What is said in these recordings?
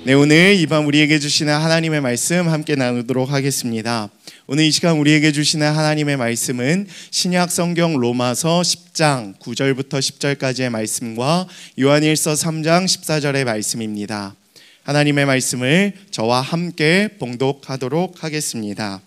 네, 오늘 이 밤 우리에게 주시는 하나님의 말씀 함께 나누도록 하겠습니다. 오늘 이 시간 우리에게 주시는 하나님의 말씀은 신약 성경 로마서 10장 9절부터 10절까지의 말씀과 요한일서 3장 14절의 말씀입니다. 하나님의 말씀을 저와 함께 봉독하도록 하겠습니다.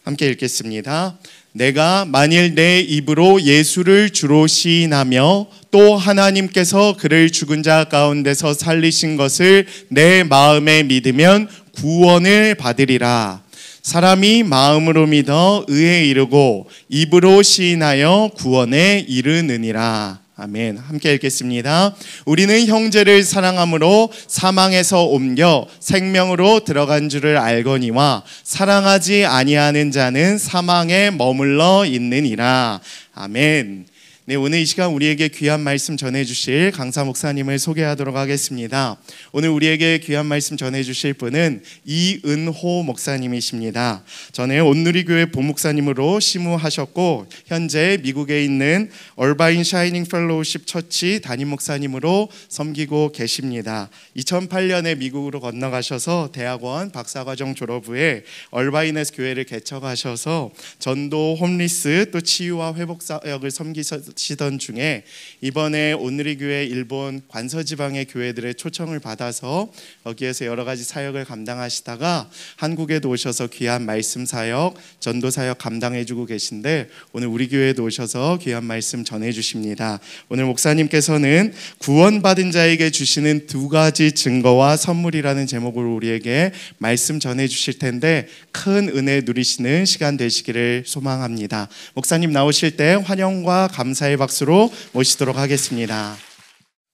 함께 읽겠습니다. 내가 만일 내 입으로 예수를 주로 시인하며 또 하나님께서 그를 죽은 자 가운데서 살리신 것을 내 마음에 믿으면 구원을 받으리라. 사람이 마음으로 믿어 의에 이르고 입으로 시인하여 구원에 이르느니라. 아멘. 함께 읽겠습니다. 우리는 형제를 사랑함으로 사망에서 옮겨 생명으로 들어간 줄을 알거니와 사랑하지 아니하는 자는 사망에 머물러 있느니라. 아멘. 네, 오늘 이 시간 우리에게 귀한 말씀 전해주실 강사 목사님을 소개하도록 하겠습니다. 오늘 우리에게 귀한 말씀 전해주실 분은 이은호 목사님이십니다. 전에 온누리교회 본목사님으로 심우하셨고 현재 미국에 있는 얼바인 샤이닝 펠로우십 처치 담임 목사님으로 섬기고 계십니다. 2008년에 미국으로 건너가셔서 대학원 박사과정 졸업 후에 얼바인에서 교회를 개척하셔서 전도, 홈리스 또 치유와 회복 사역을 섬기시던 중에 이번에 온누리교회 일본 관서지방의 교회들의 초청을 받아서 거기에서 여러 가지 사역을 감당하시다가 한국에도 오셔서 귀한 말씀 사역, 전도 사역 감당해주고 계신데 오늘 우리 교회에도 오셔서 귀한 말씀 전해주십니다. 오늘 목사님께서는 구원받은 자에게 주시는 두 가지 증거와 선물이라는 제목으로 우리에게 말씀 전해주실 텐데 큰 은혜 누리시는 시간 되시기를 소망합니다. 목사님 나오실 때 환영과 감사의 박수로 모시도록 하겠습니다.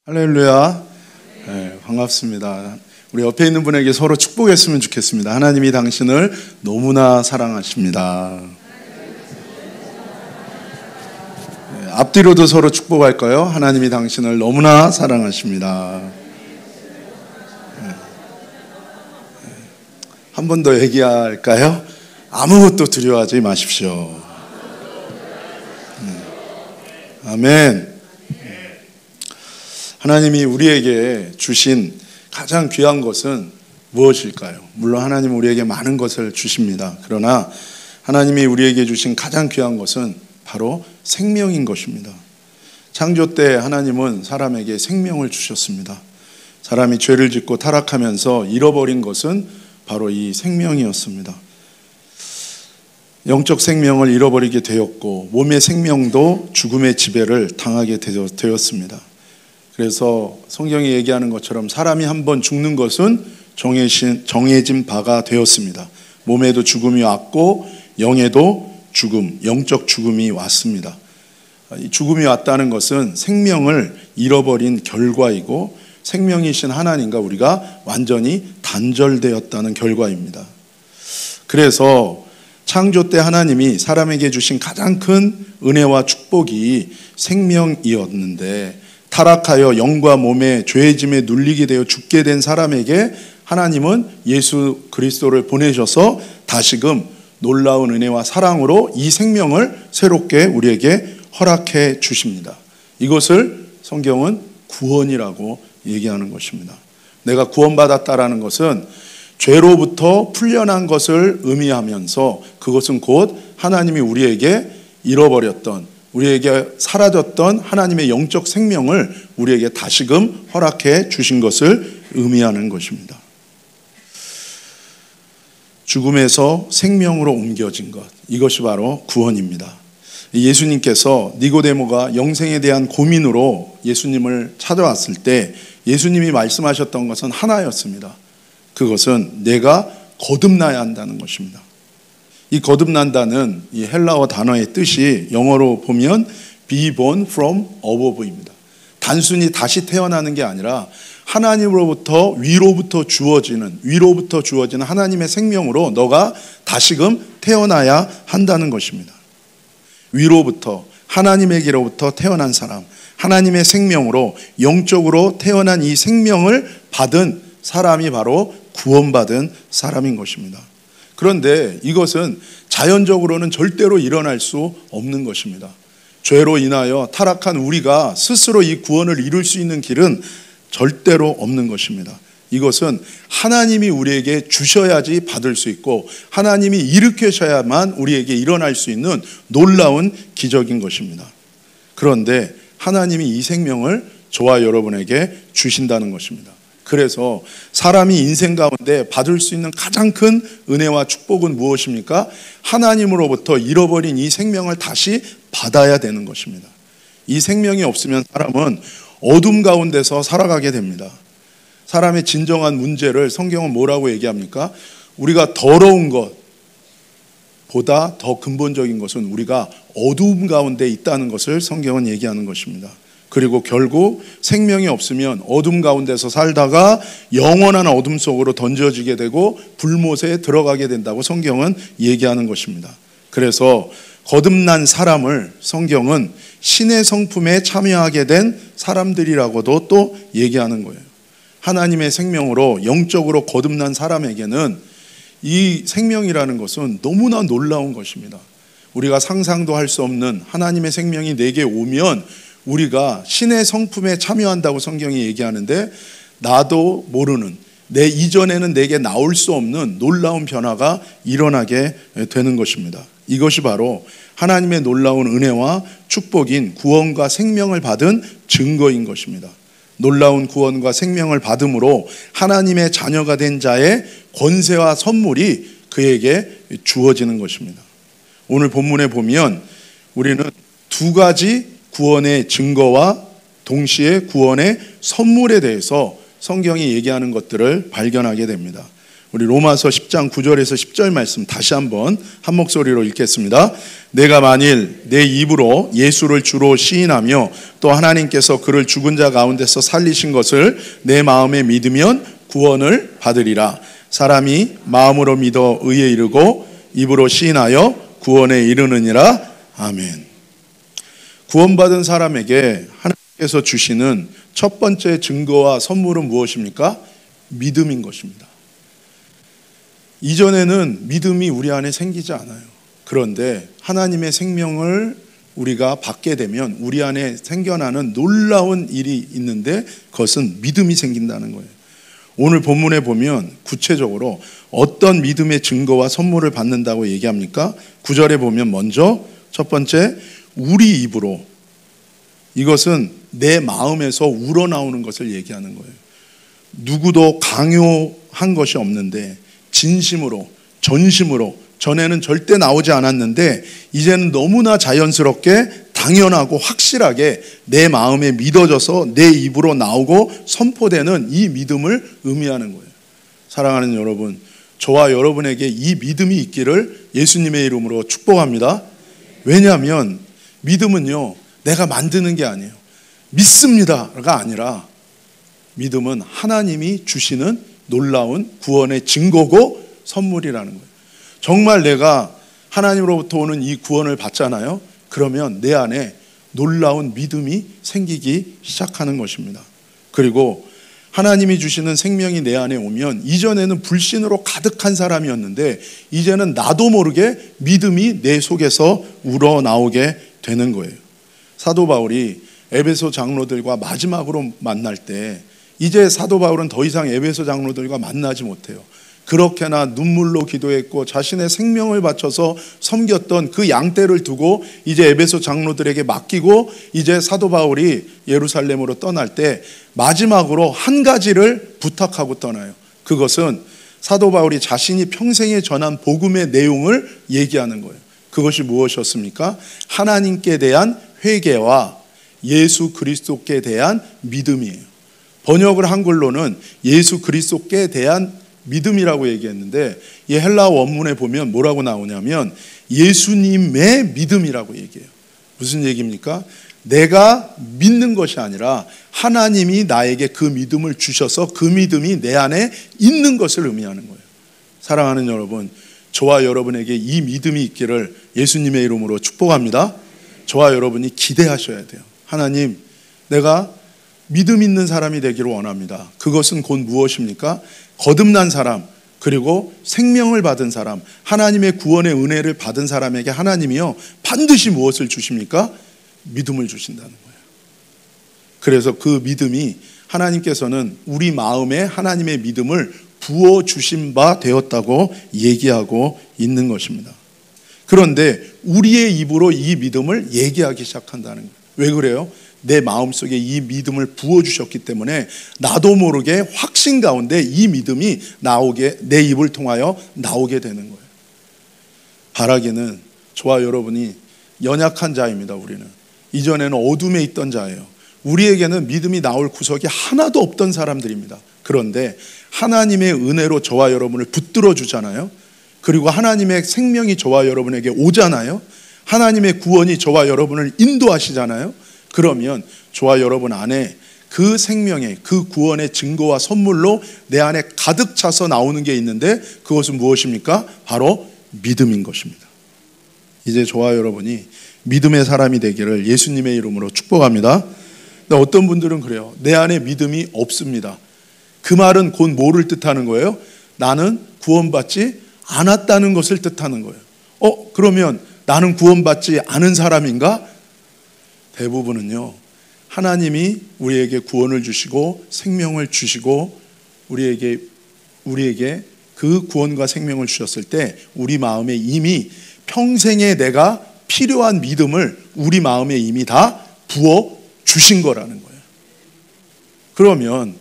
할렐루야. 네, 반갑습니다. 우리 옆에 있는 분에게 서로 축복했으면 좋겠습니다. 하나님이 당신을 너무나 사랑하십니다. 네, 앞뒤로도 서로 축복할까요? 하나님이 당신을 너무나 사랑하십니다. 네. 한 번 더 얘기할까요? 아무것도 두려워하지 마십시오. 아멘. 하나님이 우리에게 주신 가장 귀한 것은 무엇일까요? 물론 하나님은 우리에게 많은 것을 주십니다. 그러나 하나님이 우리에게 주신 가장 귀한 것은 바로 생명인 것입니다. 창조 때 하나님은 사람에게 생명을 주셨습니다. 사람이 죄를 짓고 타락하면서 잃어버린 것은 바로 이 생명이었습니다. 영적 생명을 잃어버리게 되었고 몸의 생명도 죽음의 지배를 당하게 되었습니다. 그래서 성경이 얘기하는 것처럼 사람이 한번 죽는 것은 정해진 바가 되었습니다. 몸에도 죽음이 왔고 영에도 죽음, 영적 죽음이 왔습니다. 이 죽음이 왔다는 것은 생명을 잃어버린 결과이고 생명이신 하나님과 우리가 완전히 단절되었다는 결과입니다. 그래서 창조 때 하나님이 사람에게 주신 가장 큰 은혜와 축복이 생명이었는데 타락하여 영과 몸의 죄의 짐에 눌리게 되어 죽게 된 사람에게 하나님은 예수 그리스도를 보내셔서 다시금 놀라운 은혜와 사랑으로 이 생명을 새롭게 우리에게 허락해 주십니다. 이것을 성경은 구원이라고 얘기하는 것입니다. 내가 구원받았다라는 것은 죄로부터 풀려난 것을 의미하면서 그것은 곧 하나님이 우리에게 잃어버렸던, 우리에게 사라졌던 하나님의 영적 생명을 우리에게 다시금 허락해 주신 것을 의미하는 것입니다. 죽음에서 생명으로 옮겨진 것, 이것이 바로 구원입니다. 예수님께서 니고데모가 영생에 대한 고민으로 예수님을 찾아왔을 때 예수님이 말씀하셨던 것은 하나였습니다. 그것은 내가 거듭나야 한다는 것입니다. 이 거듭난다는 이 헬라어 단어의 뜻이 영어로 보면 be born from above입니다. 단순히 다시 태어나는 게 아니라 하나님으로부터 위로부터 주어지는 하나님의 생명으로 너가 다시금 태어나야 한다는 것입니다. 위로부터 하나님에게로부터 태어난 사람, 하나님의 생명으로 영적으로 태어난 이 생명을 받은 사람이 바로 구원받은 사람인 것입니다. 그런데 이것은 자연적으로는 절대로 일어날 수 없는 것입니다. 죄로 인하여 타락한 우리가 스스로 이 구원을 이룰 수 있는 길은 절대로 없는 것입니다. 이것은 하나님이 우리에게 주셔야지 받을 수 있고 하나님이 일으키셔야만 우리에게 일어날 수 있는 놀라운 기적인 것입니다. 그런데 하나님이 이 생명을 저와 여러분에게 주신다는 것입니다. 그래서 사람이 인생 가운데 받을 수 있는 가장 큰 은혜와 축복은 무엇입니까? 하나님으로부터 잃어버린 이 생명을 다시 받아야 되는 것입니다. 이 생명이 없으면 사람은 어둠 가운데서 살아가게 됩니다. 사람의 진정한 문제를 성경은 뭐라고 얘기합니까? 우리가 더러운 것보다 더 근본적인 것은 우리가 어두움 가운데 있다는 것을 성경은 얘기하는 것입니다. 그리고 결국 생명이 없으면 어둠 가운데서 살다가 영원한 어둠 속으로 던져지게 되고 불못에 들어가게 된다고 성경은 얘기하는 것입니다. 그래서 거듭난 사람을 성경은 신의 성품에 참여하게 된 사람들이라고도 또 얘기하는 거예요. 하나님의 생명으로 영적으로 거듭난 사람에게는 이 생명이라는 것은 너무나 놀라운 것입니다. 우리가 상상도 할 수 없는 하나님의 생명이 내게 오면 우리가 신의 성품에 참여한다고 성경이 얘기하는데 나도 모르는 내 이전에는 내게 나올 수 없는 놀라운 변화가 일어나게 되는 것입니다. 이것이 바로 하나님의 놀라운 은혜와 축복인 구원과 생명을 받은 증거인 것입니다. 놀라운 구원과 생명을 받음으로 하나님의 자녀가 된 자의 권세와 선물이 그에게 주어지는 것입니다. 오늘 본문에 보면 우리는 두 가지 구원의 증거와 동시에 구원의 선물에 대해서 성경이 얘기하는 것들을 발견하게 됩니다. 우리 로마서 10장 9절에서 10절 말씀 다시 한번 한 목소리로 읽겠습니다. 내가 만일 내 입으로 예수를 주로 시인하며 또 하나님께서 그를 죽은 자 가운데서 살리신 것을 내 마음에 믿으면 구원을 받으리라. 사람이 마음으로 믿어 의에 이르고 입으로 시인하여 구원에 이르느니라. 아멘. 구원받은 사람에게 하나님께서 주시는 첫 번째 증거와 선물은 무엇입니까? 믿음인 것입니다. 이전에는 믿음이 우리 안에 생기지 않아요. 그런데 하나님의 생명을 우리가 받게 되면 우리 안에 생겨나는 놀라운 일이 있는데 그것은 믿음이 생긴다는 거예요. 오늘 본문에 보면 구체적으로 어떤 믿음의 증거와 선물을 받는다고 얘기합니까? 9절에 보면 먼저 첫 번째 우리 입으로, 이것은 내 마음에서 우러나오는 것을 얘기하는 거예요. 누구도 강요한 것이 없는데 진심으로 전심으로, 전에는 절대 나오지 않았는데 이제는 너무나 자연스럽게 당연하고 확실하게 내 마음에 믿어져서 내 입으로 나오고 선포되는 이 믿음을 의미하는 거예요. 사랑하는 여러분, 저와 여러분에게 이 믿음이 있기를 예수님의 이름으로 축복합니다. 왜냐하면 믿음은요, 내가 만드는 게 아니에요. 믿습니다가 아니라 믿음은 하나님이 주시는 놀라운 구원의 증거고 선물이라는 거예요. 정말 내가 하나님으로부터 오는 이 구원을 받잖아요. 그러면 내 안에 놀라운 믿음이 생기기 시작하는 것입니다. 그리고 하나님이 주시는 생명이 내 안에 오면 이전에는 불신으로 가득한 사람이었는데 이제는 나도 모르게 믿음이 내 속에서 우러나오게 되는 거예요. 사도 바울이 에베소 장로들과 마지막으로 만날 때 이제 사도 바울은 더 이상 에베소 장로들과 만나지 못해요. 그렇게나 눈물로 기도했고 자신의 생명을 바쳐서 섬겼던 그 양떼를 두고 이제 에베소 장로들에게 맡기고 이제 사도 바울이 예루살렘으로 떠날 때 마지막으로 한 가지를 부탁하고 떠나요. 그것은 사도 바울이 자신이 평생에 전한 복음의 내용을 얘기하는 거예요. 그것이 무엇이었습니까? 하나님께 대한 회개와 예수 그리스도께 대한 믿음이에요. 번역을 한글로는 예수 그리스도께 대한 믿음이라고 얘기했는데 이 헬라어 원문에 보면 뭐라고 나오냐면 예수님의 믿음이라고 얘기해요. 무슨 얘기입니까? 내가 믿는 것이 아니라 하나님이 나에게 그 믿음을 주셔서 그 믿음이 내 안에 있는 것을 의미하는 거예요. 사랑하는 여러분, 저와 여러분에게 이 믿음이 있기를 예수님의 이름으로 축복합니다. 저와 여러분이 기대하셔야 돼요. 하나님, 내가 믿음 있는 사람이 되기를 원합니다. 그것은 곧 무엇입니까? 거듭난 사람, 그리고 생명을 받은 사람, 하나님의 구원의 은혜를 받은 사람에게 하나님이요 반드시 무엇을 주십니까? 믿음을 주신다는 거예요. 그래서 그 믿음이 하나님께서는 우리 마음에 하나님의 믿음을 부어주신 바 되었다고 얘기하고 있는 것입니다. 그런데 우리의 입으로 이 믿음을 얘기하기 시작한다는 거예요. 왜 그래요? 내 마음속에 이 믿음을 부어주셨기 때문에 나도 모르게 확신 가운데 이 믿음이 내 입을 통하여 나오게 되는 거예요. 바라기는 저와 여러분이 연약한 자입니다. 우리는 이전에는 어둠에 있던 자예요. 우리에게는 믿음이 나올 구석이 하나도 없던 사람들입니다. 그런데 하나님의 은혜로 저와 여러분을 붙들어 주잖아요. 그리고 하나님의 생명이 저와 여러분에게 오잖아요. 하나님의 구원이 저와 여러분을 인도하시잖아요. 그러면 저와 여러분 안에 그 생명의, 그 구원의 증거와 선물로 내 안에 가득 차서 나오는 게 있는데, 그것은 무엇입니까? 바로 믿음인 것입니다. 이제 저와 여러분이 믿음의 사람이 되기를 예수님의 이름으로 축복합니다. 근데 어떤 분들은 그래요. 내 안에 믿음이 없습니다. 그 말은 곧 뭐를 뜻하는 거예요? 나는 구원받지 않았다는 것을 뜻하는 거예요. 그러면 나는 구원받지 않은 사람인가? 대부분은요, 하나님이 우리에게 구원을 주시고 생명을 주시고 우리에게 그 구원과 생명을 주셨을 때 우리 마음에 이미 평생에 내가 필요한 믿음을 우리 마음에 이미 다 부어 주신 거라는 거예요. 그러면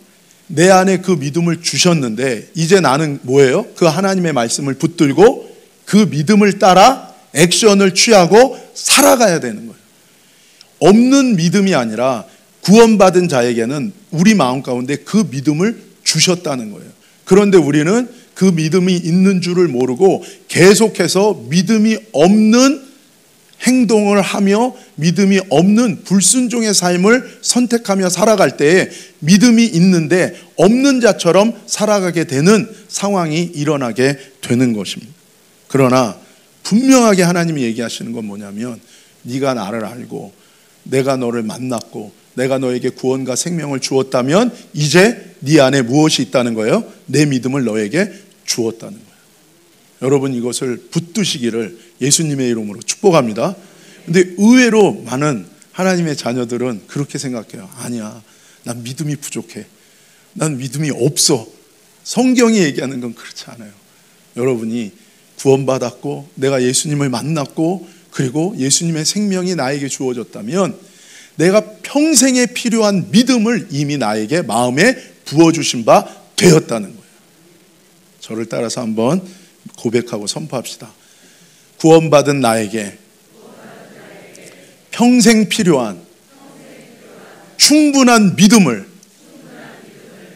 내 안에 그 믿음을 주셨는데 이제 나는 뭐예요? 그 하나님의 말씀을 붙들고 그 믿음을 따라 액션을 취하고 살아가야 되는 거예요. 없는 믿음이 아니라 구원받은 자에게는 우리 마음 가운데 그 믿음을 주셨다는 거예요. 그런데 우리는 그 믿음이 있는 줄을 모르고 계속해서 믿음이 없는 행동을 하며 믿음이 없는 불순종의 삶을 선택하며 살아갈 때에 믿음이 있는데 없는 자처럼 살아가게 되는 상황이 일어나게 되는 것입니다. 그러나 분명하게 하나님이 얘기하시는 건 뭐냐면, 네가 나를 알고 내가 너를 만났고 내가 너에게 구원과 생명을 주었다면 이제 네 안에 무엇이 있다는 거예요? 내 믿음을 너에게 주었다는 거예요. 여러분, 이것을 붙드시기를 예수님의 이름으로 축복합니다. 근데 의외로 많은 하나님의 자녀들은 그렇게 생각해요. 아니야, 난 믿음이 부족해. 난 믿음이 없어. 성경이 얘기하는 건 그렇지 않아요. 여러분이 구원받았고 내가 예수님을 만났고 그리고 예수님의 생명이 나에게 주어졌다면 내가 평생에 필요한 믿음을 이미 나에게 마음에 부어주신 바 되었다는 거예요. 저를 따라서 한번 고백하고 선포합시다. 구원받은 나에게 평생 필요한 충분한 믿음을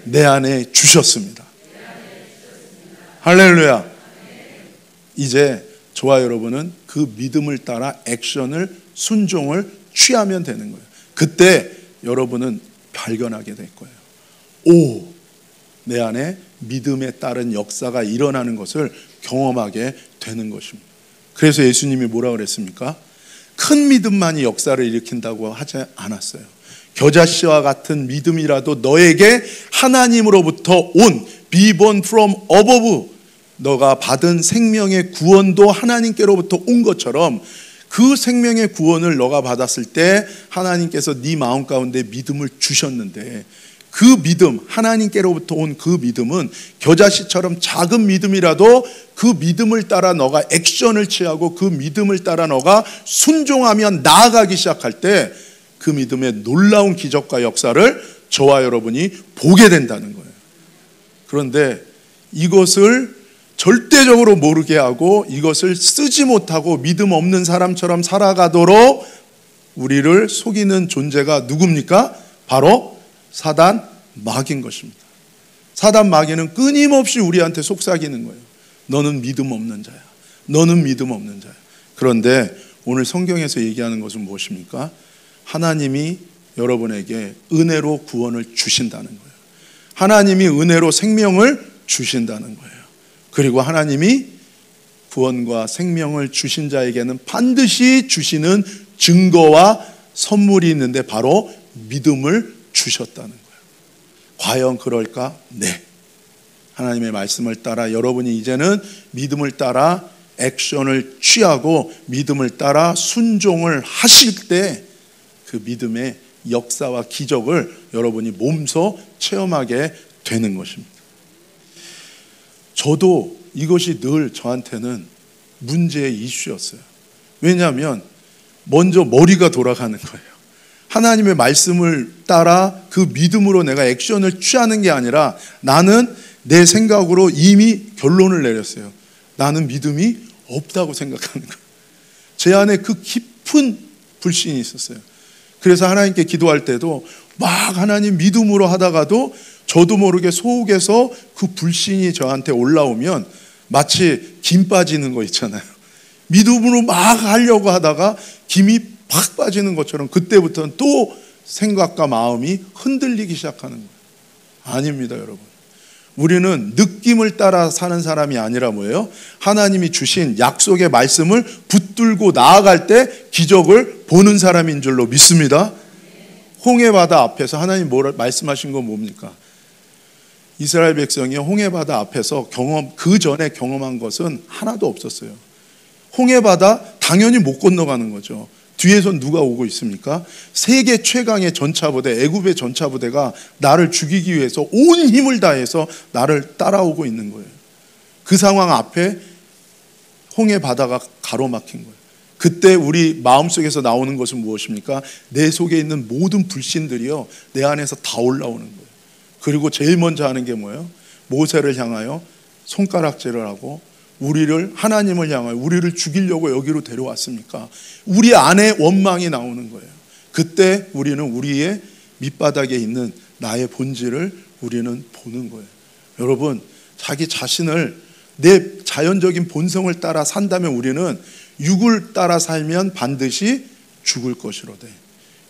내 안에 주셨습니다. 할렐루야. 이제 저와 여러분은 그 믿음을 따라 액션을, 순종을 취하면 되는 거예요. 그때 여러분은 발견하게 될 거예요. 오, 내 안에 믿음에 따른 역사가 일어나는 것을 경험하게 되는 것입니다. 그래서 예수님이 뭐라 그랬습니까? 큰 믿음만이 역사를 일으킨다고 하지 않았어요. 겨자씨와 같은 믿음이라도 너에게 하나님으로부터 온 be born from above, 너가 받은 생명의 구원도 하나님께로부터 온 것처럼 그 생명의 구원을 너가 받았을 때 하나님께서 네 마음 가운데 믿음을 주셨는데, 그 믿음, 하나님께로부터 온 그 믿음은 겨자씨처럼 작은 믿음이라도 그 믿음을 따라 너가 액션을 취하고 그 믿음을 따라 너가 순종하며 나아가기 시작할 때 그 믿음의 놀라운 기적과 역사를 저와 여러분이 보게 된다는 거예요. 그런데 이것을 절대적으로 모르게 하고 이것을 쓰지 못하고 믿음 없는 사람처럼 살아가도록 우리를 속이는 존재가 누굽니까? 바로 사단 마귀인 것입니다. 사단 마귀는 끊임없이 우리한테 속삭이는 거예요. 너는 믿음 없는 자야. 너는 믿음 없는 자야. 그런데 오늘 성경에서 얘기하는 것은 무엇입니까? 하나님이 여러분에게 은혜로 구원을 주신다는 거예요. 하나님이 은혜로 생명을 주신다는 거예요. 그리고 하나님이 구원과 생명을 주신 자에게는 반드시 주시는 증거와 선물이 있는데 바로 믿음을 주셨다는 거예요. 과연 그럴까? 네. 하나님의 말씀을 따라 여러분이 이제는 믿음을 따라 액션을 취하고 믿음을 따라 순종을 하실 때 그 믿음의 역사와 기적을 여러분이 몸소 체험하게 되는 것입니다. 저도 이것이 늘 저한테는 문제의 이슈였어요. 왜냐하면 먼저 머리가 돌아가는 거예요. 하나님의 말씀을 따라 그 믿음으로 내가 액션을 취하는 게 아니라 나는 내 생각으로 이미 결론을 내렸어요. 나는 믿음이 없다고 생각하는 거예요. 제 안에 그 깊은 불신이 있었어요. 그래서 하나님께 기도할 때도 막 하나님 믿음으로 하다가도 저도 모르게 속에서 그 불신이 저한테 올라오면 마치 김 빠지는 거 있잖아요. 믿음으로 막 하려고 하다가 김이 팍 빠지는 것처럼 그때부터는 또 생각과 마음이 흔들리기 시작하는 거예요. 아닙니다, 여러분. 우리는 느낌을 따라 사는 사람이 아니라 뭐예요? 하나님이 주신 약속의 말씀을 붙들고 나아갈 때 기적을 보는 사람인 줄로 믿습니다. 홍해바다 앞에서 하나님 말씀하신 건 뭡니까? 이스라엘 백성이 홍해바다 앞에서 그 전에 경험한 것은 하나도 없었어요. 홍해바다 당연히 못 건너가는 거죠. 뒤에선 누가 오고 있습니까? 세계 최강의 전차부대, 애굽의 전차부대가 나를 죽이기 위해서 온 힘을 다해서 나를 따라오고 있는 거예요. 그 상황 앞에 홍해바다가 가로막힌 거예요. 그때 우리 마음속에서 나오는 것은 무엇입니까? 내 속에 있는 모든 불신들이요, 내 안에서 다 올라오는 거예요. 그리고 제일 먼저 하는 게 뭐예요? 모세를 향하여 손가락질을 하고 하나님을 향하여 우리를 죽이려고 여기로 데려왔습니까? 우리 안에 원망이 나오는 거예요. 그때 우리는 우리의 밑바닥에 있는 나의 본질을 우리는 보는 거예요. 여러분, 자기 자신을 내 자연적인 본성을 따라 산다면 우리는 육을 따라 살면 반드시 죽을 것이로되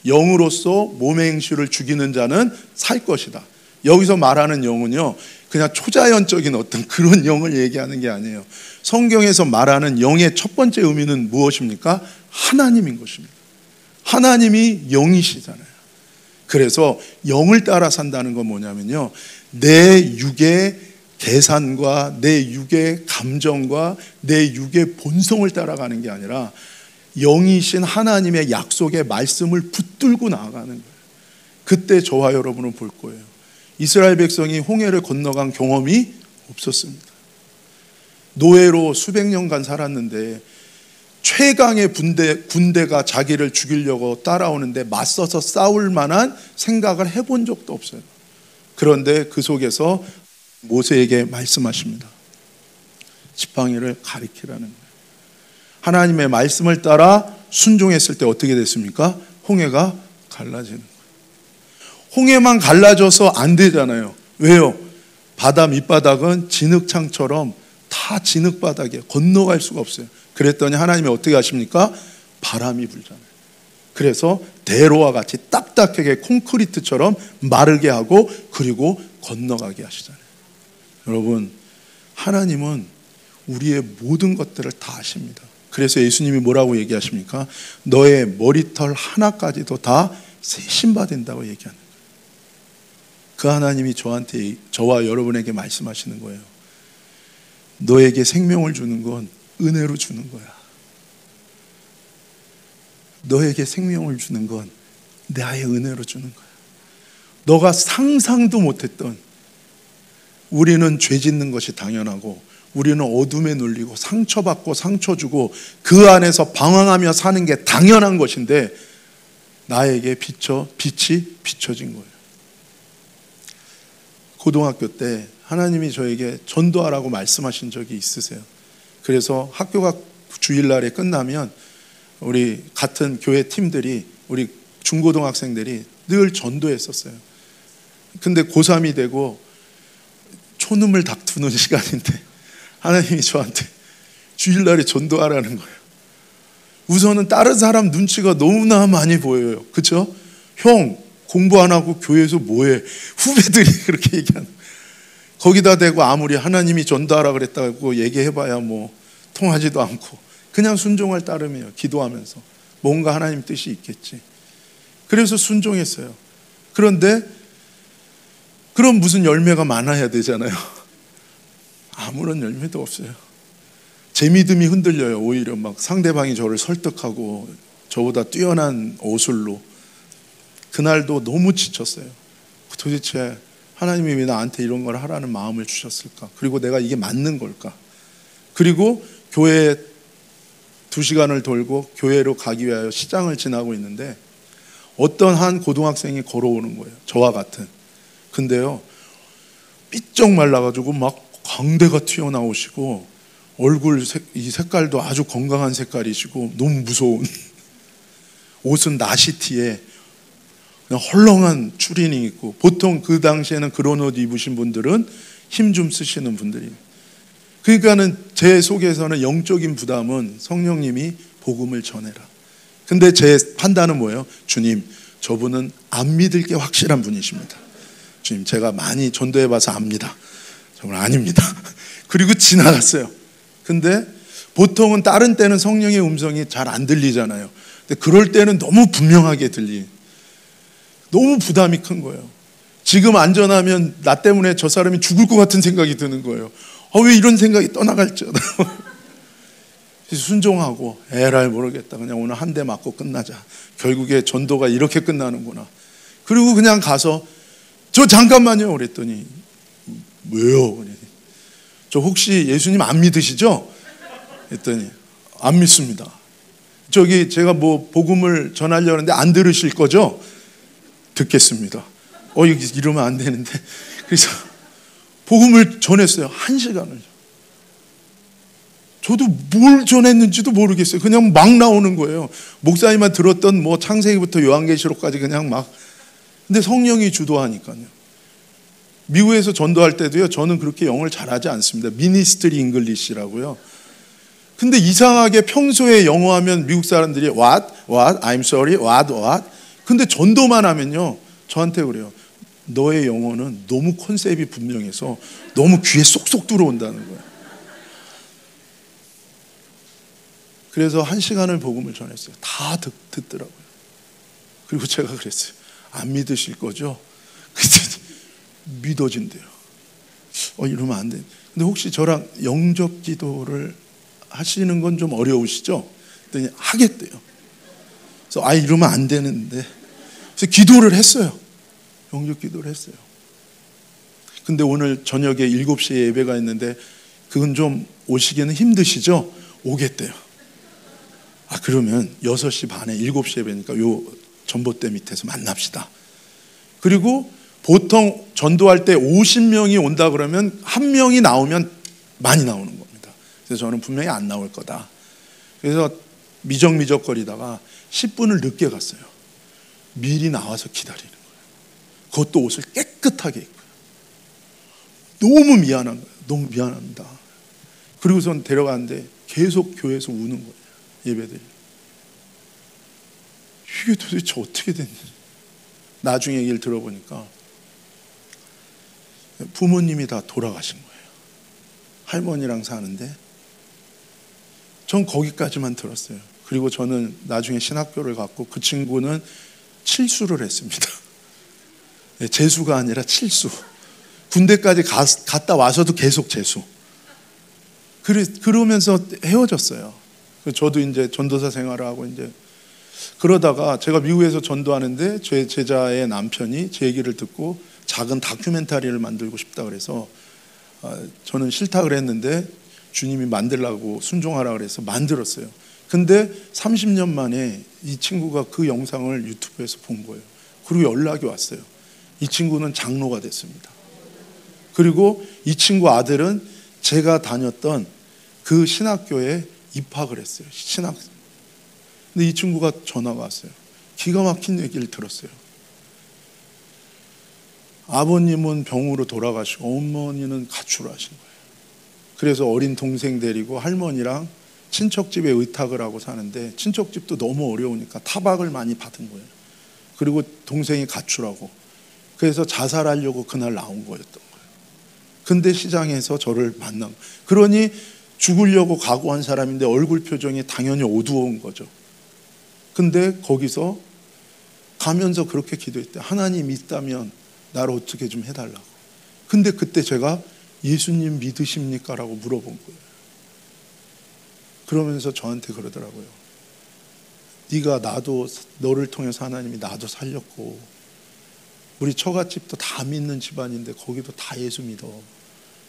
영으로서 몸의 행실을 죽이는 자는 살 것이다. 여기서 말하는 영은요, 그냥 초자연적인 어떤 그런 영을 얘기하는 게 아니에요. 성경에서 말하는 영의 첫 번째 의미는 무엇입니까? 하나님인 것입니다. 하나님이 영이시잖아요. 그래서 영을 따라 산다는 건 뭐냐면요, 내 육의 계산과 내 육의 감정과 내 육의 본성을 따라가는 게 아니라 영이신 하나님의 약속의 말씀을 붙들고 나아가는 거예요. 그때 저와 여러분은 볼 거예요. 이스라엘 백성이 홍해를 건너간 경험이 없었습니다. 노예로 수백 년간 살았는데 최강의 군대가 자기를 죽이려고 따라오는데 맞서서 싸울 만한 생각을 해본 적도 없어요. 그런데 그 속에서 모세에게 말씀하십니다. 지팡이를 가리키라는 거예요. 하나님의 말씀을 따라 순종했을 때 어떻게 됐습니까? 홍해가 갈라지는 거예요. 홍해만 갈라져서 안 되잖아요. 왜요? 바다 밑바닥은 진흙창처럼 다 진흙바닥이에요. 건너갈 수가 없어요. 그랬더니 하나님이 어떻게 하십니까? 바람이 불잖아요. 그래서 대로와 같이 딱딱하게 콘크리트처럼 마르게 하고 그리고 건너가게 하시잖아요. 여러분, 하나님은 우리의 모든 것들을 다 아십니다. 그래서 예수님이 뭐라고 얘기하십니까? 너의 머리털 하나까지도 다 세심받는다고 얘기하는 거예요. 그 하나님이 저와 여러분에게 말씀하시는 거예요. 너에게 생명을 주는 건 은혜로 주는 거야. 너에게 생명을 주는 건 나의 은혜로 주는 거야. 너가 상상도 못했던, 우리는 죄 짓는 것이 당연하고 우리는 어둠에 눌리고 상처받고 상처 주고 그 안에서 방황하며 사는 게 당연한 것인데 나에게 빛이 비춰진 거예요. 고등학교 때 하나님이 저에게 전도하라고 말씀하신 적이 있으세요. 그래서 학교가 주일날에 끝나면 우리 같은 교회 팀들이, 우리 중고등학생들이 늘 전도했었어요. 근데 고3이 되고 초능을 다투는 시간인데 하나님이 저한테 주일날에 전도하라는 거예요. 우선은 다른 사람 눈치가 너무나 많이 보여요. 그렇죠? 형 공부 안 하고 교회에서 뭐해? 후배들이 그렇게 얘기하는 거예요. 거기다 대고 아무리 하나님이 전도하라 그랬다고 얘기해봐야 뭐 통하지도 않고 그냥 순종할 따름이에요. 기도하면서 뭔가 하나님 뜻이 있겠지. 그래서 순종했어요. 그런데 그럼 무슨 열매가 많아야 되잖아요. 아무런 열매도 없어요. 제 믿음이 흔들려요. 오히려 막 상대방이 저를 설득하고 저보다 뛰어난 오술로 그날도 너무 지쳤어요. 도대체 하나님이 왜 나한테 이런 걸 하라는 마음을 주셨을까? 그리고 내가 이게 맞는 걸까? 그리고 교회에 2시간을 돌고 교회로 가기 위하여 시장을 지나고 있는데 어떤 한 고등학생이 걸어오는 거예요. 저와 같은. 근데요, 삐쩍 말라가지고 막 광대가 튀어나오시고 얼굴 이 색깔도 아주 건강한 색깔이시고 너무 무서운 옷은 나시티에 그냥 헐렁한 추리닝 입고, 보통 그 당시에는 그런 옷 입으신 분들은 힘 좀 쓰시는 분들이. 그러니까는 제 속에서는 영적인 부담은 성령님이 복음을 전해라. 근데 제 판단은 뭐예요? 주님, 저분은 안 믿을 게 확실한 분이십니다. 주님, 제가 많이 전도해봐서 압니다. 저는 아닙니다. 그리고 지나갔어요. 근데 보통은 다른 때는 성령의 음성이 잘 안 들리잖아요. 근데 그럴 때는 너무 분명하게 너무 부담이 큰 거예요. 지금 안전하면 나 때문에 저 사람이 죽을 것 같은 생각이 드는 거예요. 왜 이런 생각이 떠나갈지. 순종하고 에라이 모르겠다. 그냥 오늘 한 대 맞고 끝나자. 결국에 전도가 이렇게 끝나는구나. 그리고 그냥 가서 저 잠깐만요 그랬더니 왜요? 그랬더니 저 혹시 예수님 안 믿으시죠? 했더니 안 믿습니다. 저기 제가 뭐 복음을 전하려는데 안 들으실 거죠? 듣겠습니다. 이러면 안 되는데. 그래서 복음을 전했어요. 1시간을. 저도 뭘 전했는지도 모르겠어요. 그냥 막 나오는 거예요. 목사님만 들었던 뭐 창세기부터 요한계시록까지 그냥 막. 근데 성령이 주도하니까요. 미국에서 전도할 때도요, 저는 그렇게 영어를 잘하지 않습니다. 미니스트리 잉글리시라고요. 근데 이상하게 평소에 영어하면 미국 사람들이 what, I'm sorry, what. 근데 전도만 하면요, 저한테 그래요. 너의 영어는 너무 컨셉이 분명해서 너무 귀에 쏙쏙 들어온다는 거예요. 그래서 1시간을 복음을 전했어요. 다 듣더라고요. 그리고 제가 그랬어요. 안 믿으실 거죠? 그랬더니 믿어진대요. 이러면 안 돼. 근데 혹시 저랑 영접 기도를 하시는 건 좀 어려우시죠? 그랬더니 하겠대요. 그래서 이러면 안 되는데. 그래서 기도를 했어요. 영접 기도를 했어요. 근데 오늘 저녁에 7시에 예배가 있는데 그건 좀 오시기는 힘드시죠? 오겠대요. 그러면 6시 반에 7시 예배니까 요 전봇대 밑에서 만납시다. 그리고 보통 전도할 때 50명이 온다 그러면 1명이 나오면 많이 나오는 겁니다. 그래서 저는 분명히 안 나올 거다. 그래서 미적미적거리다가 10분을 늦게 갔어요. 미리 나와서 기다리는 거예요. 그것도 옷을 깨끗하게 입고요. 너무 미안한 거예요. 너무 미안합니다. 그리고선 데려가는데 계속 교회에서 우는 거예요. 예배들이. 이게 도대체 어떻게 됐는지. 나중에 얘기를 들어보니까 부모님이 다 돌아가신 거예요. 할머니랑 사는데 전 거기까지만 들었어요. 그리고 저는 나중에 신학교를 갔고 그 친구는 칠수를 했습니다. 재수가 아니라 칠수. 군대까지 갔다 와서도 계속 재수. 그러면서 헤어졌어요. 저도 이제 전도사 생활을 하고 이제 그러다가 제가 미국에서 전도하는데 제 제자의 남편이 제 얘기를 듣고 작은 다큐멘터리를 만들고 싶다 그래서 저는 싫다 그랬는데 주님이 만들라고 순종하라 그래서 만들었어요. 근데 30년 만에 이 친구가 그 영상을 유튜브에서 본 거예요. 그리고 연락이 왔어요. 이 친구는 장로가 됐습니다. 그리고 이 친구 아들은 제가 다녔던 그 신학교에 입학을 했어요. 근데 이 친구가 전화가 왔어요. 기가 막힌 얘기를 들었어요. 아버님은 병으로 돌아가시고 어머니는 가출하신 거예요. 그래서 어린 동생 데리고 할머니랑 친척집에 의탁을 하고 사는데 친척집도 너무 어려우니까 타박을 많이 받은 거예요. 그리고 동생이 가출하고 그래서 자살하려고 그날 나온 거였던 거예요. 근데 시장에서 저를 만난. 그러니 죽으려고 각오한 사람인데 얼굴 표정이 당연히 어두운 거죠. 근데 거기서 가면서 그렇게 기도했대. 하나님 있다면 나를 어떻게 좀 해달라고. 근데 그때 제가 예수님 믿으십니까? 라고 물어본 거예요. 그러면서 저한테 그러더라고요. 네가 나도 너를 통해서 하나님이 나도 살렸고 우리 처갓집도 다 믿는 집안인데 거기도 다 예수 믿어.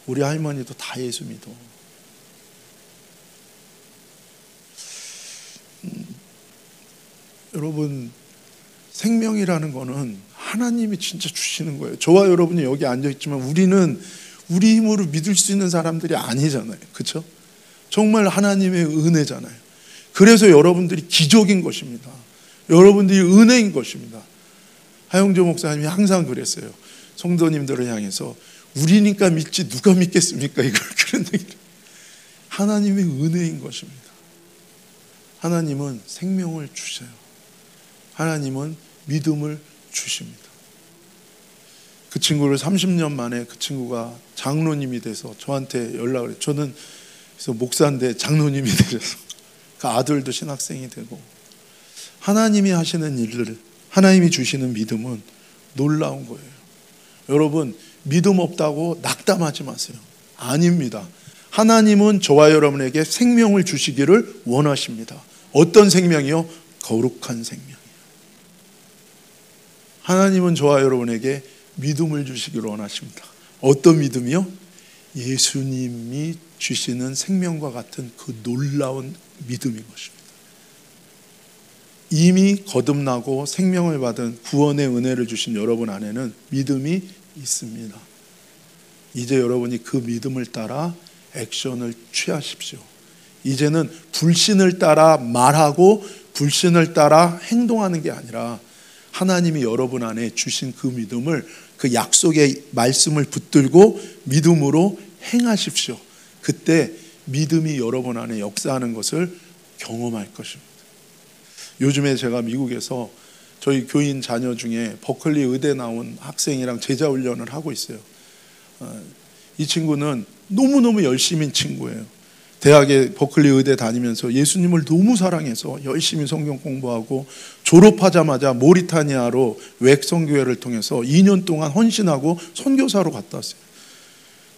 우리 할머니도 다 예수 믿어. 여러분 생명이라는 거는 하나님이 진짜 주시는 거예요. 저와 여러분이 여기 앉아있지만 우리는 우리 힘으로 믿을 수 있는 사람들이 아니잖아요. 그렇죠? 정말 하나님의 은혜잖아요. 그래서 여러분들이 기적인 것입니다. 여러분들이 은혜인 것입니다. 하영조 목사님이 항상 그랬어요. 성도님들을 향해서 우리니까 믿지 누가 믿겠습니까? 이걸 그런 얘기를. 하나님의 은혜인 것입니다. 하나님은 생명을 주셔요. 하나님은 믿음을 주십니다. 그 친구를 30년 만에 그 친구가 장로님이 돼서 저한테 연락을 해요. 저는 그래서 목사인데 장로님이 되셔서 그 아들도 신학생이 되고 하나님이 하시는 일을 하나님이 주시는 믿음은 놀라운 거예요. 여러분 믿음 없다고 낙담하지 마세요. 아닙니다. 하나님은 저와 여러분에게 생명을 주시기를 원하십니다. 어떤 생명이요? 거룩한 생명이요. 하나님은 저와 여러분에게 믿음을 주시기를 원하십니다. 어떤 믿음이요? 예수님이 주시는 생명과 같은 그 놀라운 믿음인 것입니다. 이미 거듭나고 생명을 받은 구원의 은혜를 주신 여러분 안에는 믿음이 있습니다. 이제 여러분이 그 믿음을 따라 액션을 취하십시오. 이제는 불신을 따라 말하고 불신을 따라 행동하는 게 아니라 하나님이 여러분 안에 주신 그 믿음을 그 약속의 말씀을 붙들고 믿음으로 행하십시오. 그때 믿음이 여러분 안에 역사하는 것을 경험할 것입니다. 요즘에 제가 미국에서 저희 교인 자녀 중에 버클리 의대 나온 학생이랑 제자 훈련을 하고 있어요. 이 친구는 너무너무 열심인 친구예요. 대학에 버클리 의대 다니면서 예수님을 너무 사랑해서 열심히 성경 공부하고 졸업하자마자 모리타니아로 웩성교회를 통해서 2년 동안 헌신하고 선교사로 갔다 왔어요.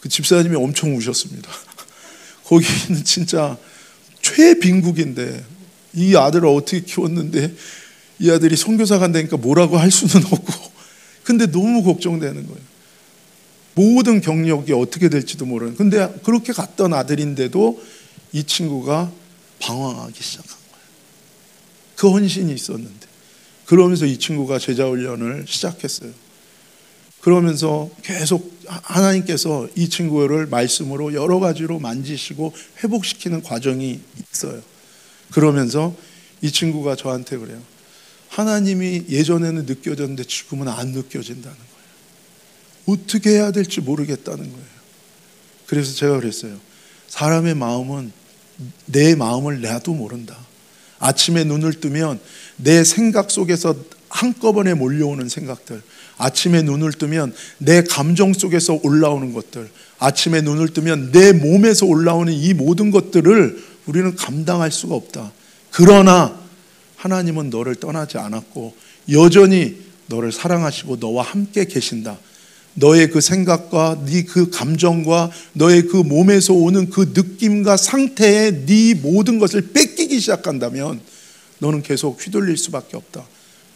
그 집사님이 엄청 우셨습니다. 거기는 진짜 최빈국인데 이 아들을 어떻게 키웠는데 이 아들이 선교사 간다니까 뭐라고 할 수는 없고 근데 너무 걱정되는 거예요. 모든 경력이 어떻게 될지도 모르는. 근데 그렇게 갔던 아들인데도 이 친구가 방황하기 시작한 거예요. 그 헌신이 있었는데. 그러면서 이 친구가 제자훈련을 시작했어요. 그러면서 계속 하나님께서 이 친구를 말씀으로 여러 가지로 만지시고 회복시키는 과정이 있어요. 그러면서 이 친구가 저한테 그래요. 하나님이 예전에는 느껴졌는데 지금은 안 느껴진다는 거예요. 어떻게 해야 될지 모르겠다는 거예요. 그래서 제가 그랬어요. 사람의 마음은 내 마음을 나도 모른다. 아침에 눈을 뜨면 내 생각 속에서 한꺼번에 몰려오는 생각들, 아침에 눈을 뜨면 내 감정 속에서 올라오는 것들, 아침에 눈을 뜨면 내 몸에서 올라오는 이 모든 것들을 우리는 감당할 수가 없다. 그러나 하나님은 너를 떠나지 않았고 여전히 너를 사랑하시고 너와 함께 계신다. 너의 그 생각과 네 그 감정과 너의 그 몸에서 오는 그 느낌과 상태에 네 모든 것을 뺏기기 시작한다면 너는 계속 휘둘릴 수밖에 없다.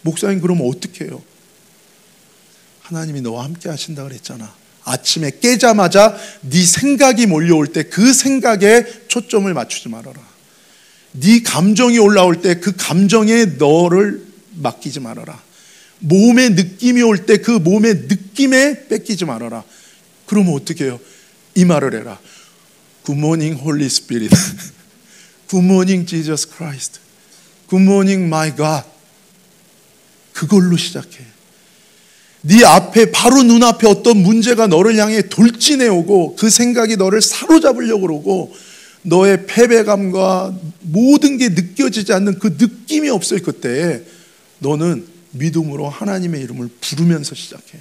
목사님 그러면 어떻게 해요? 하나님이 너와 함께 하신다 그랬잖아. 아침에 깨자마자 네 생각이 몰려올 때 그 생각에 초점을 맞추지 말아라. 네 감정이 올라올 때 그 감정에 너를 맡기지 말아라. 몸의 느낌이 올 때 그 몸의 느낌에 뺏기지 말아라. 그러면 어떻게 해요? 이 말을 해라. Good morning Holy Spirit. Good morning Jesus Christ. Good morning my God. 그걸로 시작해. 네 앞에 바로 눈앞에 어떤 문제가 너를 향해 돌진해 오고 그 생각이 너를 사로잡으려고 그러고 너의 패배감과 모든 게 느껴지지 않는 그 느낌이 없을 그때에 너는 믿음으로 하나님의 이름을 부르면서 시작해.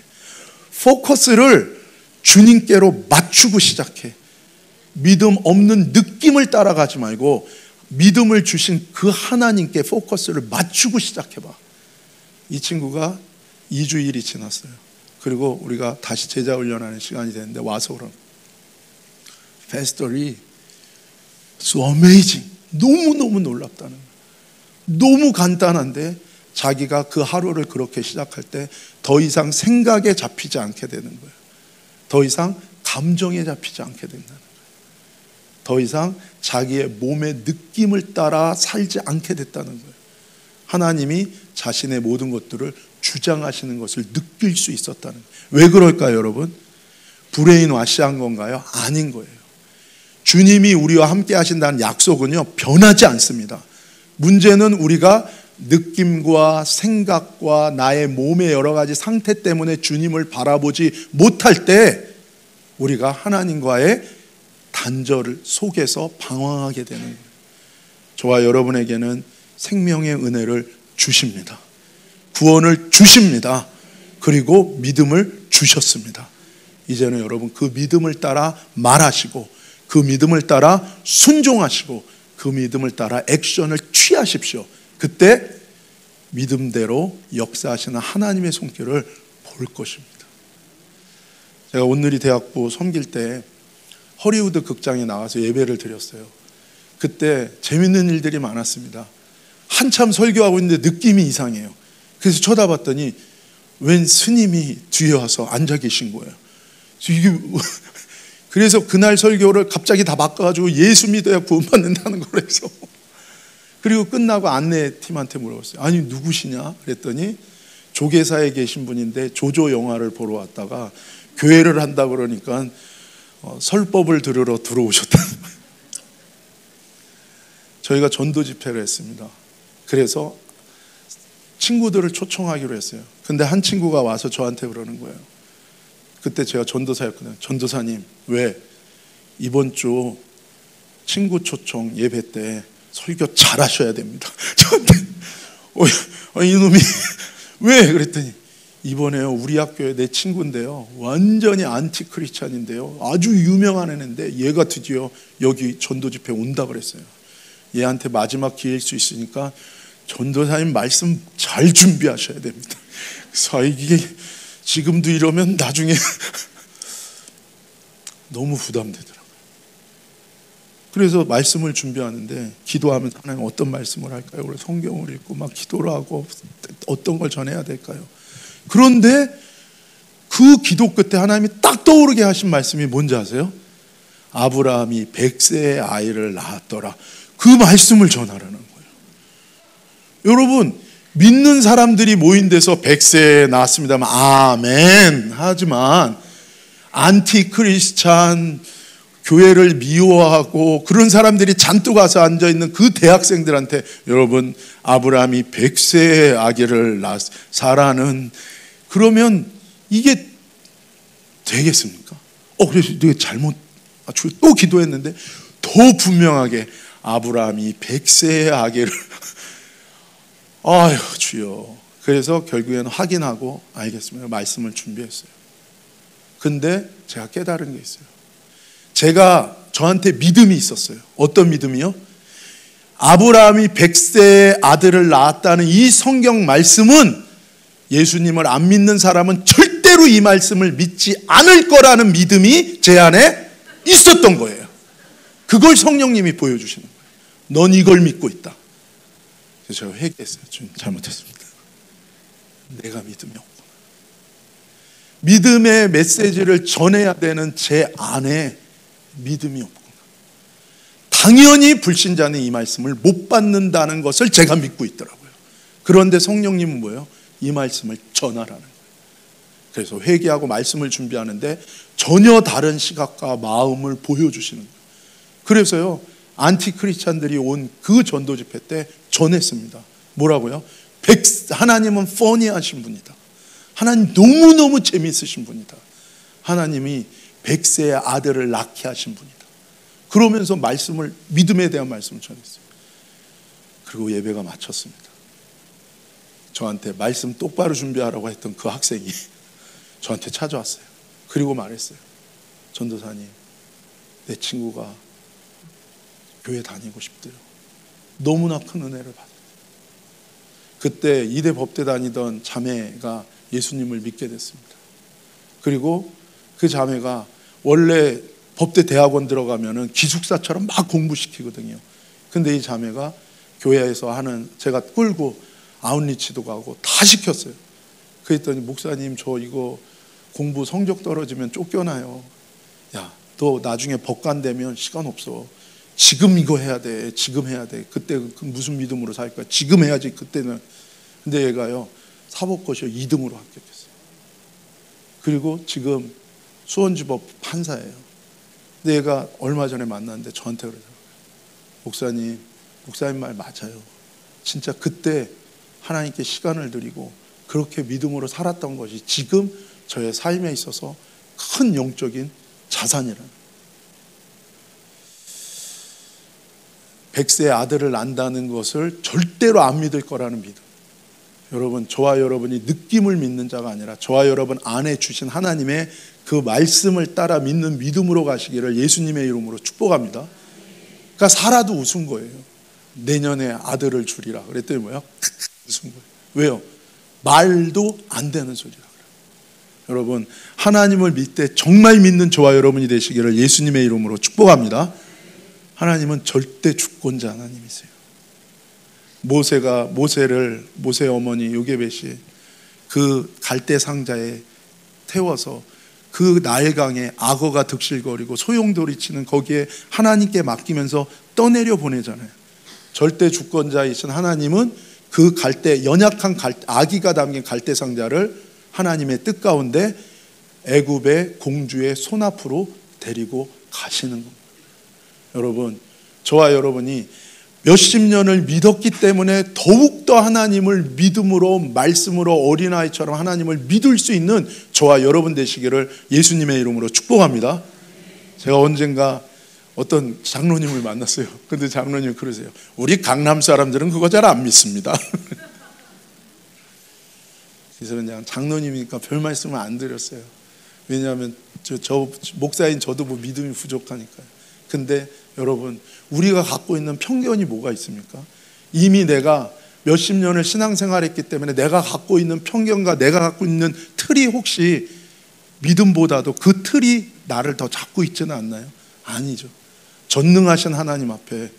포커스를 주님께로 맞추고 시작해. 믿음 없는 느낌을 따라가지 말고 믿음을 주신 그 하나님께 포커스를 맞추고 시작해봐. 이 친구가 2주일이 지났어요. 그리고 우리가 다시 제자 훈련하는 시간이 됐는데 와서 그럼 패스터리 so amazing. 너무너무 놀랍다는 거예요. 너무 간단한데 자기가 그 하루를 그렇게 시작할 때 더 이상 생각에 잡히지 않게 되는 거예요. 더 이상 감정에 잡히지 않게 된다는 거예요. 더 이상 자기의 몸의 느낌을 따라 살지 않게 됐다는 거예요. 하나님이 자신의 모든 것들을 주장하시는 것을 느낄 수 있었다는 거예요. 왜 그럴까요, 여러분? 브레인 와시한 건가요? 아닌 거예요. 주님이 우리와 함께 하신다는 약속은요, 변하지 않습니다. 문제는 우리가 느낌과 생각과 나의 몸의 여러 가지 상태 때문에 주님을 바라보지 못할 때 우리가 하나님과의 단절 속에서 방황하게 되는 거예요. 저와 여러분에게는 생명의 은혜를 주십니다. 구원을 주십니다. 그리고 믿음을 주셨습니다. 이제는 여러분 그 믿음을 따라 말하시고 그 믿음을 따라 순종하시고 그 믿음을 따라 액션을 취하십시오. 그때 믿음대로 역사하시는 하나님의 손길을 볼 것입니다. 제가 온누리 대학부 섬길 때 허리우드 극장에 나와서 예배를 드렸어요. 그때 재밌는 일들이 많았습니다. 한참 설교하고 있는데 느낌이 이상해요. 그래서 쳐다봤더니 웬 스님이 뒤에 와서 앉아 계신 거예요. 그래서 그날 설교를 갑자기 다 바꿔가지고 예수 믿어야 구원받는다는 걸 해서 그리고 끝나고 안내팀한테 물어봤어요. 아니 누구시냐? 그랬더니 조계사에 계신 분인데 조조 영화를 보러 왔다가 교회를 한다 그러니까 설법을 들으러 들어오셨다는 거예요. 저희가 전도 집회를 했습니다. 그래서 친구들을 초청하기로 했어요. 근데 한 친구가 와서 저한테 그러는 거예요. 그때 제가 전도사였거든요. 전도사님, 왜 이번 주 친구 초청 예배 때 설교 잘 하셔야 됩니다. 저한테 이놈이 왜? 그랬더니 이번에요 우리 학교에 내 친구인데요 완전히 안티크리스찬인데요 아주 유명한 애인데 얘가 드디어 여기 전도 집회 온다 그랬어요. 얘한테 마지막 기회일 수 있으니까 전도사님 말씀 잘 준비하셔야 됩니다. 그래서 이게 지금도 이러면 나중에 너무 부담되더라고요. 그래서 말씀을 준비하는데 기도하면서 하나님 어떤 말씀을 할까요? 그래서 성경을 읽고 막 기도를 하고 어떤 걸 전해야 될까요? 그런데 그 기도 끝에 하나님이 딱 떠오르게 하신 말씀이 뭔지 아세요? 아브라함이 100세의 아이를 낳았더라. 그 말씀을 전하라는 거예요. 여러분 믿는 사람들이 모인 데서 100세에 낳았습니다만 아멘 하지만 안티크리스찬 교회를 미워하고 그런 사람들이 잔뜩 와서 앉아있는 그 대학생들한테 여러분 아브라함이 100세의 아기를 낳았사라는 그러면 이게 되겠습니까? 그래서 내가 잘못 또 기도했는데 더 분명하게 아브라함이 100세의 아기를 아유 주여. 그래서 결국에는 확인하고 알겠습니다. 말씀을 준비했어요. 근데 제가 깨달은 게 있어요. 제가 저한테 믿음이 있었어요. 어떤 믿음이요? 아브라함이 100세의 아들을 낳았다는 이 성경 말씀은 예수님을 안 믿는 사람은 절대로 이 말씀을 믿지 않을 거라는 믿음이 제 안에 있었던 거예요. 그걸 성령님이 보여주시는 거예요. 넌 이걸 믿고 있다. 그래서 제가 회개했어요. 좀 잘못했습니다. 내가 믿음이 없구나. 믿음의 메시지를 전해야 되는 제 안에 믿음이 없구나. 당연히 불신자는 이 말씀을 못 받는다는 것을 제가 믿고 있더라고요. 그런데 성령님은 뭐예요? 이 말씀을 전하라는 거예요. 그래서 회개하고 말씀을 준비하는데 전혀 다른 시각과 마음을 보여주시는 거예요. 그래서요 안티크리스찬들이 온 그 전도 집회 때 전했습니다. 뭐라고요? 하나님은 퍼니하신 분이다. 하나님 너무너무 재미있으신 분이다. 하나님이 100세의 아들을 낳게 하신 분이다. 그러면서 말씀을 믿음에 대한 말씀을 전했어요. 그리고 예배가 마쳤습니다. 저한테 말씀 똑바로 준비하라고 했던 그 학생이 저한테 찾아왔어요. 그리고 말했어요. 전도사님, 내 친구가 교회 다니고 싶대요. 너무나 큰 은혜를 받았어요. 그때 이대 법대 다니던 자매가 예수님을 믿게 됐습니다. 그리고 그 자매가 원래 법대 대학원 들어가면은 기숙사처럼 막 공부시키거든요. 근데 이 자매가 교회에서 하는, 제가 끌고 아웃리치도 가고 다 시켰어요. 그랬더니 목사님 저 이거 공부 성적 떨어지면 쫓겨나요. 야, 너 나중에 법관 되면 시간 없어. 지금 이거 해야 돼. 지금 해야 돼. 그때 무슨 믿음으로 살 거야. 지금 해야지 그때는. 근데 얘가요 사법고시에 2등으로 합격했어요. 그리고 지금 수원지법 판사예요. 근데 얘가 얼마 전에 만났는데 저한테 그러더라고요. 목사님 말 맞아요. 진짜 그때 하나님께 시간을 드리고 그렇게 믿음으로 살았던 것이 지금 저의 삶에 있어서 큰 영적인 자산이라는. 100세 아들을 낳는다는 것을 절대로 안 믿을 거라는 믿음. 여러분, 저와 여러분이 느낌을 믿는 자가 아니라 저와 여러분 안에 주신 하나님의 그 말씀을 따라 믿는 믿음으로 가시기를 예수님의 이름으로 축복합니다. 그러니까 살아도 웃은 거예요. 내년에 아들을 주리라 그랬더니 뭐야? 웃은 거예요. 왜요? 말도 안 되는 소리라. 여러분, 하나님을 믿을 때 정말 믿는 저와 여러분이 되시기를 예수님의 이름으로 축복합니다. 하나님은 절대 주권자 하나님이세요. 모세 어머니 요게벳이 그 갈대 상자에 태워서 그 나일강에 악어가 득실거리고 소용돌이 치는 거기에 하나님께 맡기면서 떠내려 보내잖아요. 절대 주권자이신 하나님은 그 갈대, 연약한 아기가 담긴 갈대 상자를 하나님의 뜻 가운데 애굽의 공주의 손 앞으로 데리고 가시는 겁니다. 여러분, 저와 여러분이 몇십 년을 믿었기 때문에 더욱더 하나님을 믿음으로, 말씀으로 어린아이처럼 하나님을 믿을 수 있는 저와 여러분 되시기를 예수님의 이름으로 축복합니다. 제가 언젠가 어떤 장로님을 만났어요. 근데 장로님이 그러세요. 우리 강남 사람들은 그거 잘 안 믿습니다. 그래서 그냥 장로님이니까 별 말씀을 안 드렸어요. 왜냐하면 저 목사인 저도 뭐 믿음이 부족하니까요. 근데 여러분, 우리가 갖고 있는 편견이 뭐가 있습니까? 이미 내가 몇십 년을 신앙생활했기 때문에 내가 갖고 있는 편견과 내가 갖고 있는 틀이 혹시 믿음보다도 그 틀이 나를 더 잡고 있지는 않나요? 아니죠. 전능하신 하나님 앞에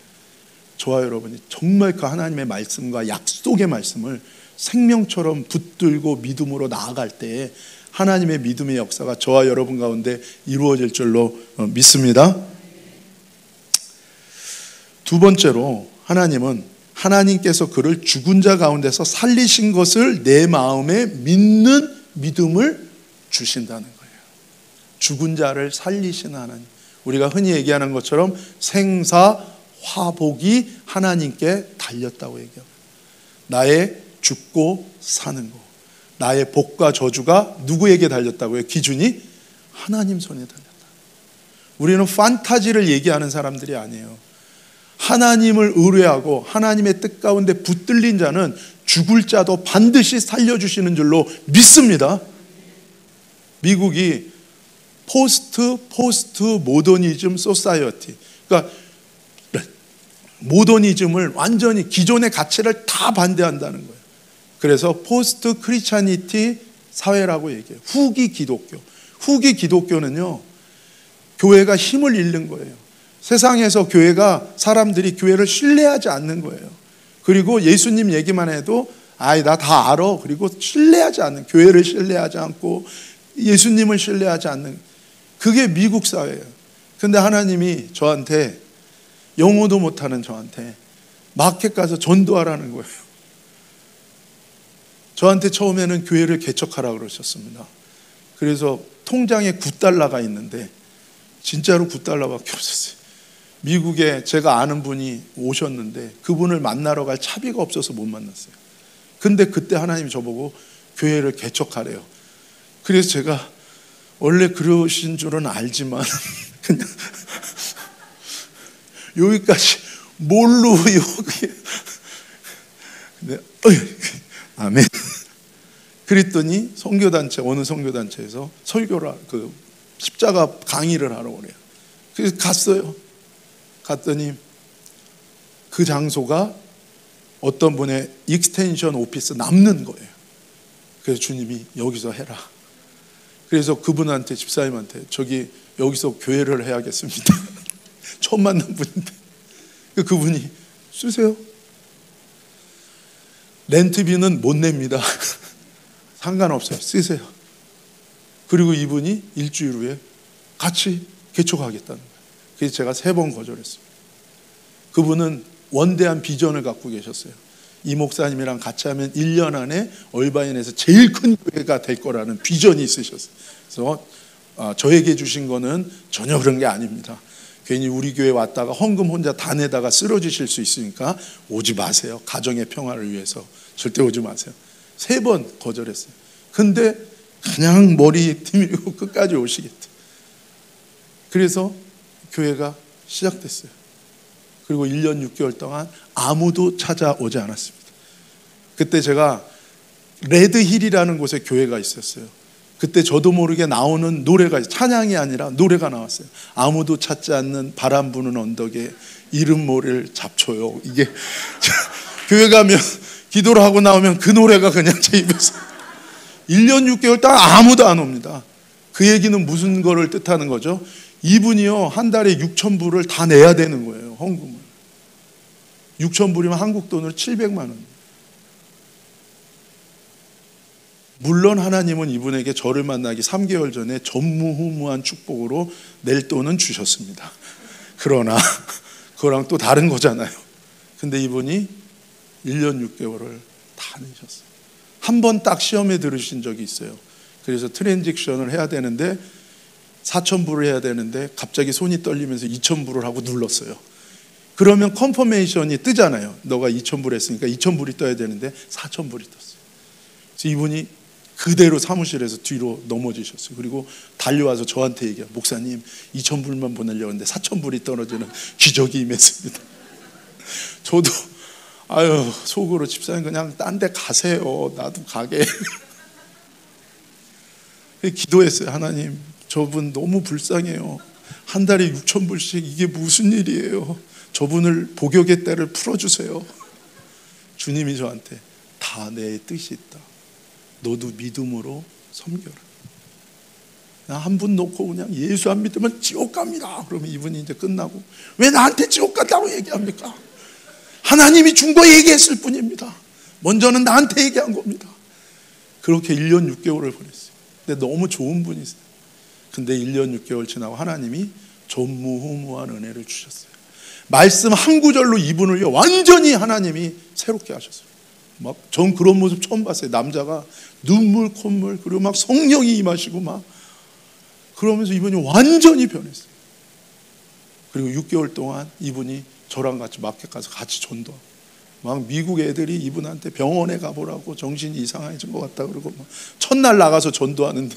저와 여러분이 정말 그 하나님의 말씀과 약속의 말씀을 생명처럼 붙들고 믿음으로 나아갈 때에 하나님의 믿음의 역사가 저와 여러분 가운데 이루어질 줄로 믿습니다. 두 번째로, 하나님께서 그를 죽은 자 가운데서 살리신 것을 내 마음에 믿는 믿음을 주신다는 거예요. 죽은 자를 살리신 하나님. 우리가 흔히 얘기하는 것처럼 생사화복이 하나님께 달렸다고 얘기합니다. 나의 죽고 사는 것, 나의 복과 저주가 누구에게 달렸다고요? 기준이 하나님 손에 달렸다. 우리는 판타지를 얘기하는 사람들이 아니에요. 하나님을 의뢰하고 하나님의 뜻 가운데 붙들린 자는 죽을 자도 반드시 살려주시는 줄로 믿습니다. 미국이 포스트 모더니즘 소사이어티, 그러니까 모더니즘을 완전히 기존의 가치를 다 반대한다는 거예요. 그래서 포스트 크리스찬니티 사회라고 얘기해요. 후기 기독교. 후기 기독교는요, 교회가 힘을 잃는 거예요. 세상에서 사람들이 교회를 신뢰하지 않는 거예요. 그리고 예수님 얘기만 해도 나 다 알아. 그리고 신뢰하지 않는, 교회를 신뢰하지 않고 예수님을 신뢰하지 않는, 그게 미국 사회예요. 근데 하나님이 저한테, 영어도 못하는 저한테 마켓 가서 전도하라는 거예요. 저한테 처음에는 교회를 개척하라고 그러셨습니다. 그래서 통장에 $9가 있는데 진짜로 $9밖에 없었어요. 미국에 제가 아는 분이 오셨는데 그분을 만나러 갈 차비가 없어서 못 만났어요. 근데 그때 하나님이 저보고 교회를 개척하래요. 그래서 제가 원래 그러신 줄은 알지만 그냥 여기까지 뭘로 여기. 근데 아멘. 그랬더니 어느 선교단체에서 설교를, 십자가 강의를 하러 오래요. 그래서 갔더니 그 장소가 어떤 분의 익스텐션 오피스 남는 거예요. 그래서 주님이 여기서 해라. 그래서 그분한테, 집사님한테, 여기서 교회를 해야겠습니다. 처음 만난 분인데 그분이 쓰세요. 렌트비는 못 냅니다. 상관없어요. 쓰세요. 그리고 이분이 일주일 후에 같이 개척하겠다는 거예요. 그래서 제가 3번 거절했습니다. 그분은 원대한 비전을 갖고 계셨어요. 이 목사님이랑 같이 하면 1년 안에 얼바인에서 제일 큰 교회가 될 거라는 비전이 있으셨어요. 그래서 저에게 주신 거는 전혀 그런 게 아닙니다. 괜히 우리 교회 왔다가 헌금 혼자 다 내다가 쓰러지실 수 있으니까 오지 마세요. 가정의 평화를 위해서 절대 오지 마세요. 3번 거절했어요. 근데 그냥 머리 디밀고 끝까지 오시겠대. 그래서 교회가 시작됐어요. 그리고 1년 6개월 동안 아무도 찾아오지 않았습니다. 그때 제가 레드힐이라는 곳에 교회가 있었어요. 그때 저도 모르게 나오는 노래가, 찬양이 아니라 노래가 나왔어요. 아무도 찾지 않는 바람 부는 언덕에 이름 모를 잡초요. 이게 교회 가면 기도를 하고 나오면 그 노래가 그냥 제 입에서 1년 6개월 동안 아무도 안 옵니다. 그 얘기는 무슨 거를 뜻하는 거죠? 이분이요, 한 달에 6,000불을 다 내야 되는 거예요. 헌금을. 6,000불이면 한국 돈으로 700만 원. 물론 하나님은 이분에게 저를 만나기 3개월 전에 전무후무한 축복으로 낼 돈은 주셨습니다. 그러나 그거랑 또 다른 거잖아요. 근데 이분이 1년 6개월을 다 내셨어요. 한 번 딱 시험에 들으신 적이 있어요. 그래서 트랜잭션을 해야 되는데 4,000불을 해야 되는데 갑자기 손이 떨리면서 2,000불을 하고 눌렀어요. 그러면 컨퍼메이션이 뜨잖아요. 너가 2,000불 했으니까 2,000불이 떠야 되는데 4,000불이 떴어요. 그래서 이분이 그대로 사무실에서 뒤로 넘어지셨어요. 그리고 달려와서 저한테 얘기해요. 목사님, 2,000불만 보내려고 했는데 4,000불이 떨어지는 기적이 임했습니다. 저도 속으로 집사님 그냥 딴 데 가세요. 나도 가게. 기도했어요. 하나님, 저분 너무 불쌍해요. 한 달에 6,000불씩 이게 무슨 일이에요. 저분을 복역의 때를 풀어주세요. 주님이 저한테 다 내 뜻이 있다. 너도 믿음으로 섬겨라. 한 분 놓고 그냥 예수 안 믿으면 지옥 갑니다. 그러면 이분이 이제 끝나고 왜 나한테 지옥 간다고 얘기합니까? 하나님이 준 거 얘기했을 뿐입니다. 먼저는 나한테 얘기한 겁니다. 그렇게 1년 6개월을 보냈어요. 근데 너무 좋은 분이세요. 근데 1년 6개월 지나고 하나님이 전무후무한 은혜를 주셨어요. 말씀 한 구절로 이분을 완전히 하나님이 새롭게 하셨어요. 막 전 그런 모습 처음 봤어요. 남자가 눈물 콧물 그리고 막 성령이 임하시고 막 그러면서 이분이 완전히 변했어요. 그리고 6개월 동안 이분이 저랑 같이 마켓 가서 같이 전도하고 막 미국 애들이 이분한테 병원에 가보라고 정신이 이상해진 것 같다 그러고 막 첫날 나가서 전도하는데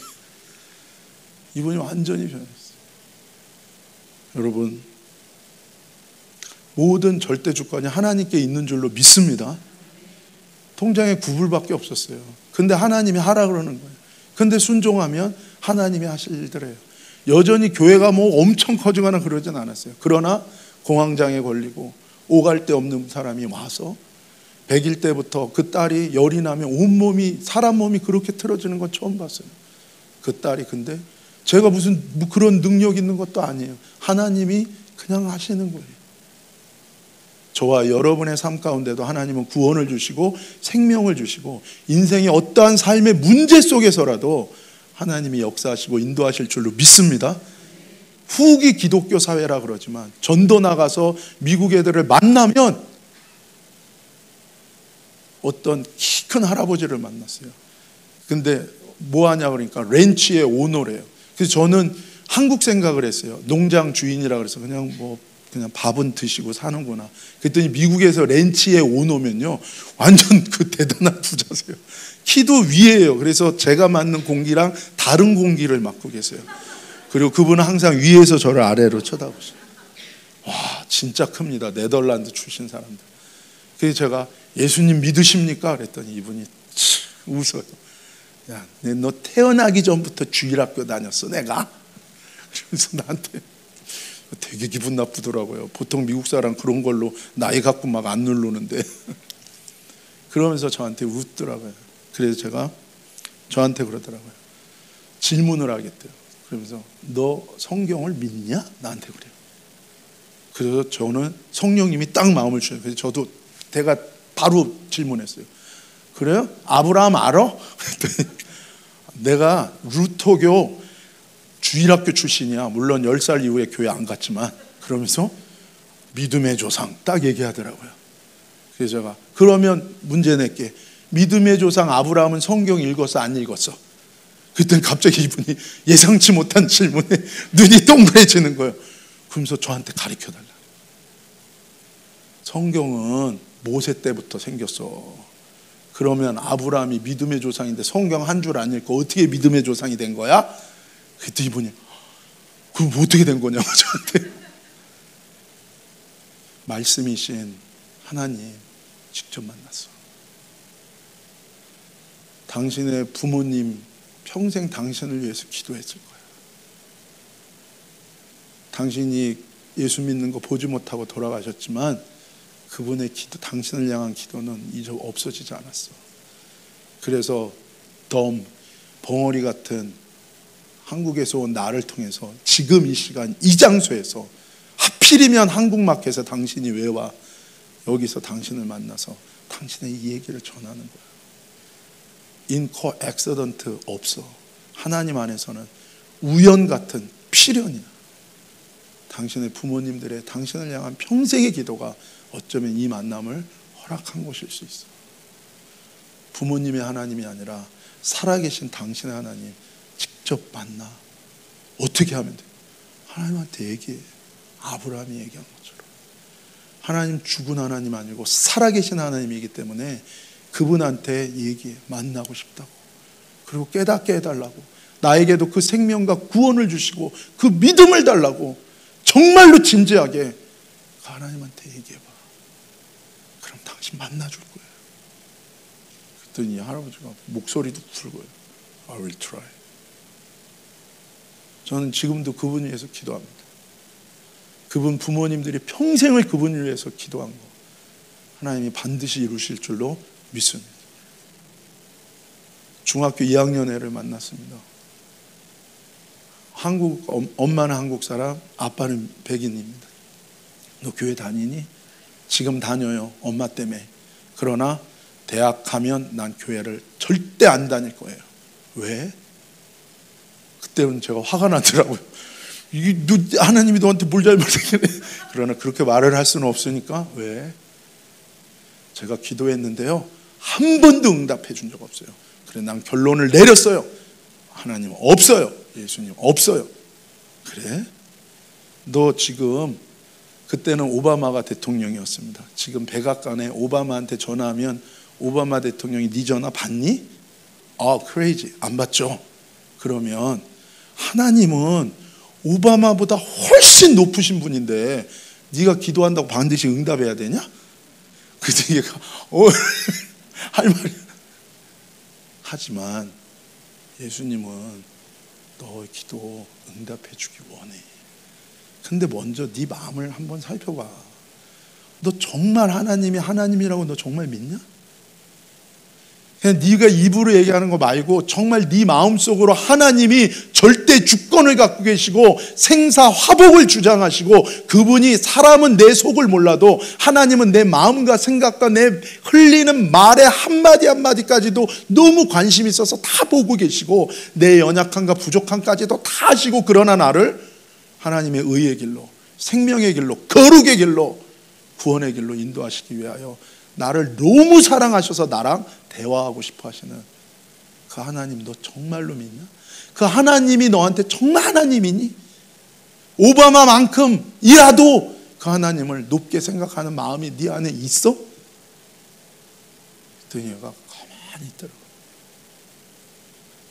이분이 완전히 변했어요. 여러분, 모든 절대 주권이 하나님께 있는 줄로 믿습니다. 통장에 9불밖에 없었어요. 근데 하나님이 하라 그러는 거예요. 근데 순종하면 하나님이 하실 일들이에요. 여전히 교회가 뭐 엄청 커지거나 그러진 않았어요. 그러나 공황장애 걸리고 오갈 데 없는 사람이 와서 100일 때부터 그 딸이 열이 나면 온몸이, 사람 몸이 그렇게 틀어지는 건 처음 봤어요. 그 딸이. 근데 제가 무슨 그런 능력 있는 것도 아니에요. 하나님이 그냥 하시는 거예요. 저와 여러분의 삶 가운데도 하나님은 구원을 주시고 생명을 주시고 인생의 어떠한 삶의 문제 속에서라도 하나님이 역사하시고 인도하실 줄로 믿습니다. 후기 기독교 사회라 그러지만 전도 나가서 미국 애들을 만나면 어떤 키 큰 할아버지를 만났어요. 근데 뭐 하냐 그러니까 렌치의 오너래요. 그래서 저는 한국 생각을 했어요. 농장 주인이라 그래서 그냥 밥은 드시고 사는구나. 그랬더니 미국에서 렌치의 오너면요 완전 그 대단한 부자세요. 키도 위에요. 그래서 제가 맡는 공기랑 다른 공기를 맡고 계세요. 그리고 그분은 항상 위에서 저를 아래로 쳐다보세요. 와, 진짜 큽니다. 네덜란드 출신 사람들. 그래서 제가 예수님 믿으십니까? 그랬더니 이분이 웃어요. 야, 너 태어나기 전부터 주일학교 다녔어 내가? 그래서 나한테 되게 기분 나쁘더라고요. 보통 미국 사람 그런 걸로 나이 갖고 막 안 누르는데 그러면서 저한테 웃더라고요. 그래서 제가 저한테 그러더라고요. 질문을 하겠대요. 그러면서 너 성경을 믿냐? 나한테 그래요. 그래서 저는 성령님이 딱 마음을 주셔요. 그래서 저도 제가 바로 질문했어요. 그래요? 아브라함 알아? 내가 루터교 주일학교 출신이야. 물론 10살 이후에 교회 안 갔지만. 그러면서 믿음의 조상 딱 얘기하더라고요. 그래서 제가 그러면 문제 낼게. 믿음의 조상 아브라함은 성경 읽었어 안 읽었어? 그때 갑자기 이분이 예상치 못한 질문에 눈이 동그래지는 거예요. 그러면서 저한테 가르쳐달라. 성경은 모세 때부터 생겼어. 그러면 아브라함이 믿음의 조상인데 성경 한 줄 안 읽고 어떻게 믿음의 조상이 된 거야? 그때 이분이 그럼 어떻게 된 거냐고 저한테. 말씀이신 하나님 직접 만났어. 당신의 부모님 평생 당신을 위해서 기도했을 거야. 당신이 예수 믿는 거 보지 못하고 돌아가셨지만 그분의 기도, 당신을 향한 기도는 이제 없어지지 않았어. 그래서 벙어리 같은 한국에서 온 나를 통해서 지금 이 시간 이 장소에서 하필이면 한국마켓에 당신이 왜 와? 여기서 당신을 만나서 당신의 이 얘기를 전하는 거야. 인코 액시던트 없어. 하나님 안에서는 우연 같은 필연이야. 당신의 부모님들의 당신을 향한 평생의 기도가 어쩌면 이 만남을 허락한 것일 수 있어. 부모님의 하나님이 아니라 살아계신 당신의 하나님 직접 만나. 어떻게 하면 돼? 하나님한테 얘기해. 아브라함이 얘기한 것처럼. 하나님 죽은 하나님 아니고 살아계신 하나님이기 때문에 그분한테 얘기해. 만나고 싶다고. 그리고 깨닫게 해달라고. 나에게도 그 생명과 구원을 주시고 그 믿음을 달라고. 정말로 진지하게 하나님한테 얘기해봐. 그럼 당신 만나줄 거예요. 그랬더니 할아버지가 목소리도 굵어요. I will try. 저는 지금도 그분 위해서 기도합니다. 그분 부모님들이 평생을 그분을 위해서 기도한 거 하나님이 반드시 이루실 줄로 믿습니다. 중학교 2학년 애를 만났습니다. 엄마는 한국 사람, 아빠는 백인입니다. 너 교회 다니니? 지금 다녀요. 엄마 때문에. 그러나 대학 가면 난 교회를 절대 안 다닐 거예요. 왜? 그때는 제가 화가 나더라고요. 하나님이 너한테 뭘 잘못했길래. 그러나 그렇게 말을 할 수는 없으니까. 왜? 제가 기도했는데요, 한 번도 응답해 준 적 없어요. 그래, 난 결론을 내렸어요. 하나님 없어요. 예수님 없어요. 그래? 너 지금, 그때는 오바마가 대통령이었습니다. 지금 백악관에 오바마한테 전화하면 오바마 대통령이 네 전화 받니? crazy. 안 받죠. 그러면 하나님은 오바마보다 훨씬 높으신 분인데 네가 기도한다고 반드시 응답해야 되냐? 그때 얘가 할 말이. 하지만 예수님은 너 기도 응답해 주기 원해. 근데 먼저 네 마음을 한번 살펴봐. 너 정말 하나님이 하나님이라고 너 정말 믿냐? 그냥 네가 입으로 얘기하는 거 말고 정말 네 마음속으로 하나님이 절대 주권을 갖고 계시고 생사화복을 주장하시고, 그분이 사람은 내 속을 몰라도 하나님은 내 마음과 생각과 내 흘리는 말의 한마디 한마디까지도 너무 관심이 있어서 다 보고 계시고 내 연약함과 부족함까지도 다 아시고, 그러나 나를 하나님의 의의 길로, 생명의 길로, 거룩의 길로, 구원의 길로 인도하시기 위하여 나를 너무 사랑하셔서 나랑 대화하고 싶어 하시는 그 하나님, 너 정말로 믿냐? 그 하나님이 너한테 정말 하나님이니? 오바마만큼이라도 그 하나님을 높게 생각하는 마음이 네 안에 있어? 그랬더니 얘가 가만히 있더라고요.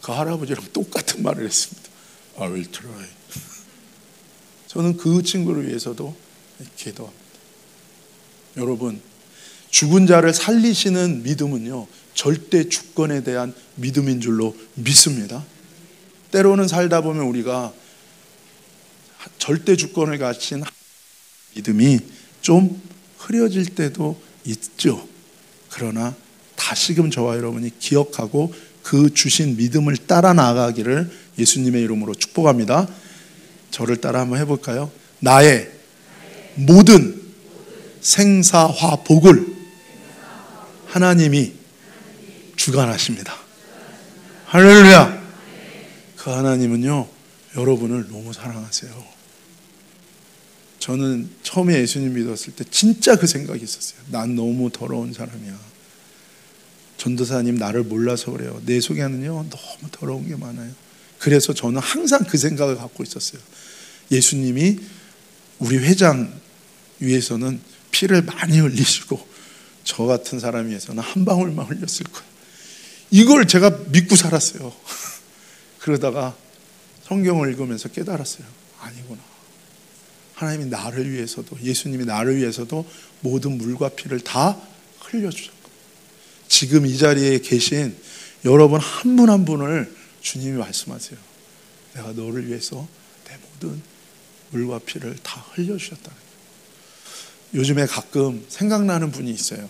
그 할아버지랑 똑같은 말을 했습니다. I will try. 저는 그 친구를 위해서도 기도합니다. 여러분, 죽은 자를 살리시는 믿음은요, 절대 주권에 대한 믿음인 줄로 믿습니다. 때로는 살다 보면 우리가 절대 주권을 가진 믿음이 좀 흐려질 때도 있죠. 그러나 다시금 저와 여러분이 기억하고 그 주신 믿음을 따라 나가기를 예수님의 이름으로 축복합니다. 저를 따라 한번 해볼까요? 나의 모든 생사화복을 하나님이 주관하십니다. 할렐루야. 그 하나님은요, 여러분을 너무 사랑하세요. 저는 처음에 예수님 믿었을 때 진짜 그 생각이 있었어요. 난 너무 더러운 사람이야. 전도사님 나를 몰라서 그래요. 내 속에는요 너무 더러운 게 많아요. 그래서 저는 항상 그 생각을 갖고 있었어요. 예수님이 우리 회장 위해서는 피를 많이 흘리시고 저 같은 사람 위해서는 한 방울만 흘렸을 거예요. 이걸 제가 믿고 살았어요. 그러다가 성경을 읽으면서 깨달았어요. 아니구나. 하나님이 나를 위해서도, 예수님이 나를 위해서도 모든 물과 피를 다 흘려주셨고, 지금 이 자리에 계신 여러분 한 분 한 분을 주님이 말씀하세요. 내가 너를 위해서 내 모든 물과 피를 다 흘려주셨다는 거예요. 요즘에 가끔 생각나는 분이 있어요.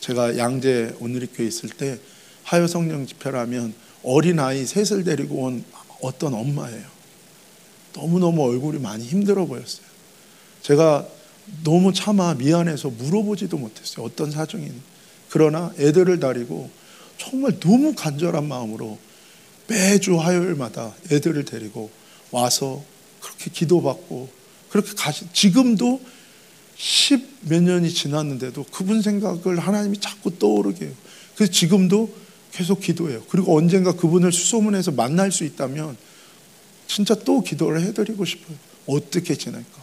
제가 양재 온누리교회 있을 때 하여 성령 집회를 하면 어린아이 셋을 데리고 온 어떤 엄마예요. 너무너무 얼굴이 많이 힘들어 보였어요. 제가 너무 차마 미안해서 물어보지도 못했어요. 어떤 사정인지. 그러나 애들을 데리고 정말 너무 간절한 마음으로 매주 화요일마다 애들을 데리고 와서 그렇게 기도받고 그렇게 지금도 10몇 년이 지났는데도 그분 생각을 하나님이 자꾸 떠오르게 해요. 그래서 지금도 계속 기도해요. 그리고 언젠가 그분을 수소문해서 만날 수 있다면 진짜 또 기도를 해드리고 싶어요. 어떻게 지낼까?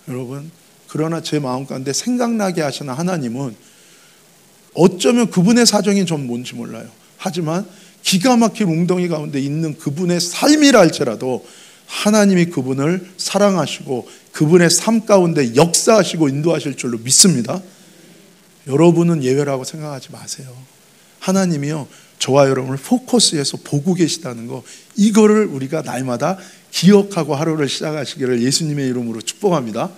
여러분, 그러나 제 마음 가운데 생각나게 하시는 하나님은 어쩌면 그분의 사정이 전 뭔지 몰라요. 하지만 기가 막힌 웅덩이 가운데 있는 그분의 삶이라 할지라도 하나님이 그분을 사랑하시고 그분의 삶 가운데 역사하시고 인도하실 줄로 믿습니다. 여러분은 예외라고 생각하지 마세요. 하나님이요, 저와 여러분을 포커스해서 보고 계시다는 거, 이거를 우리가 날마다 기억하고 하루를 시작하시기를 예수님의 이름으로 축복합니다.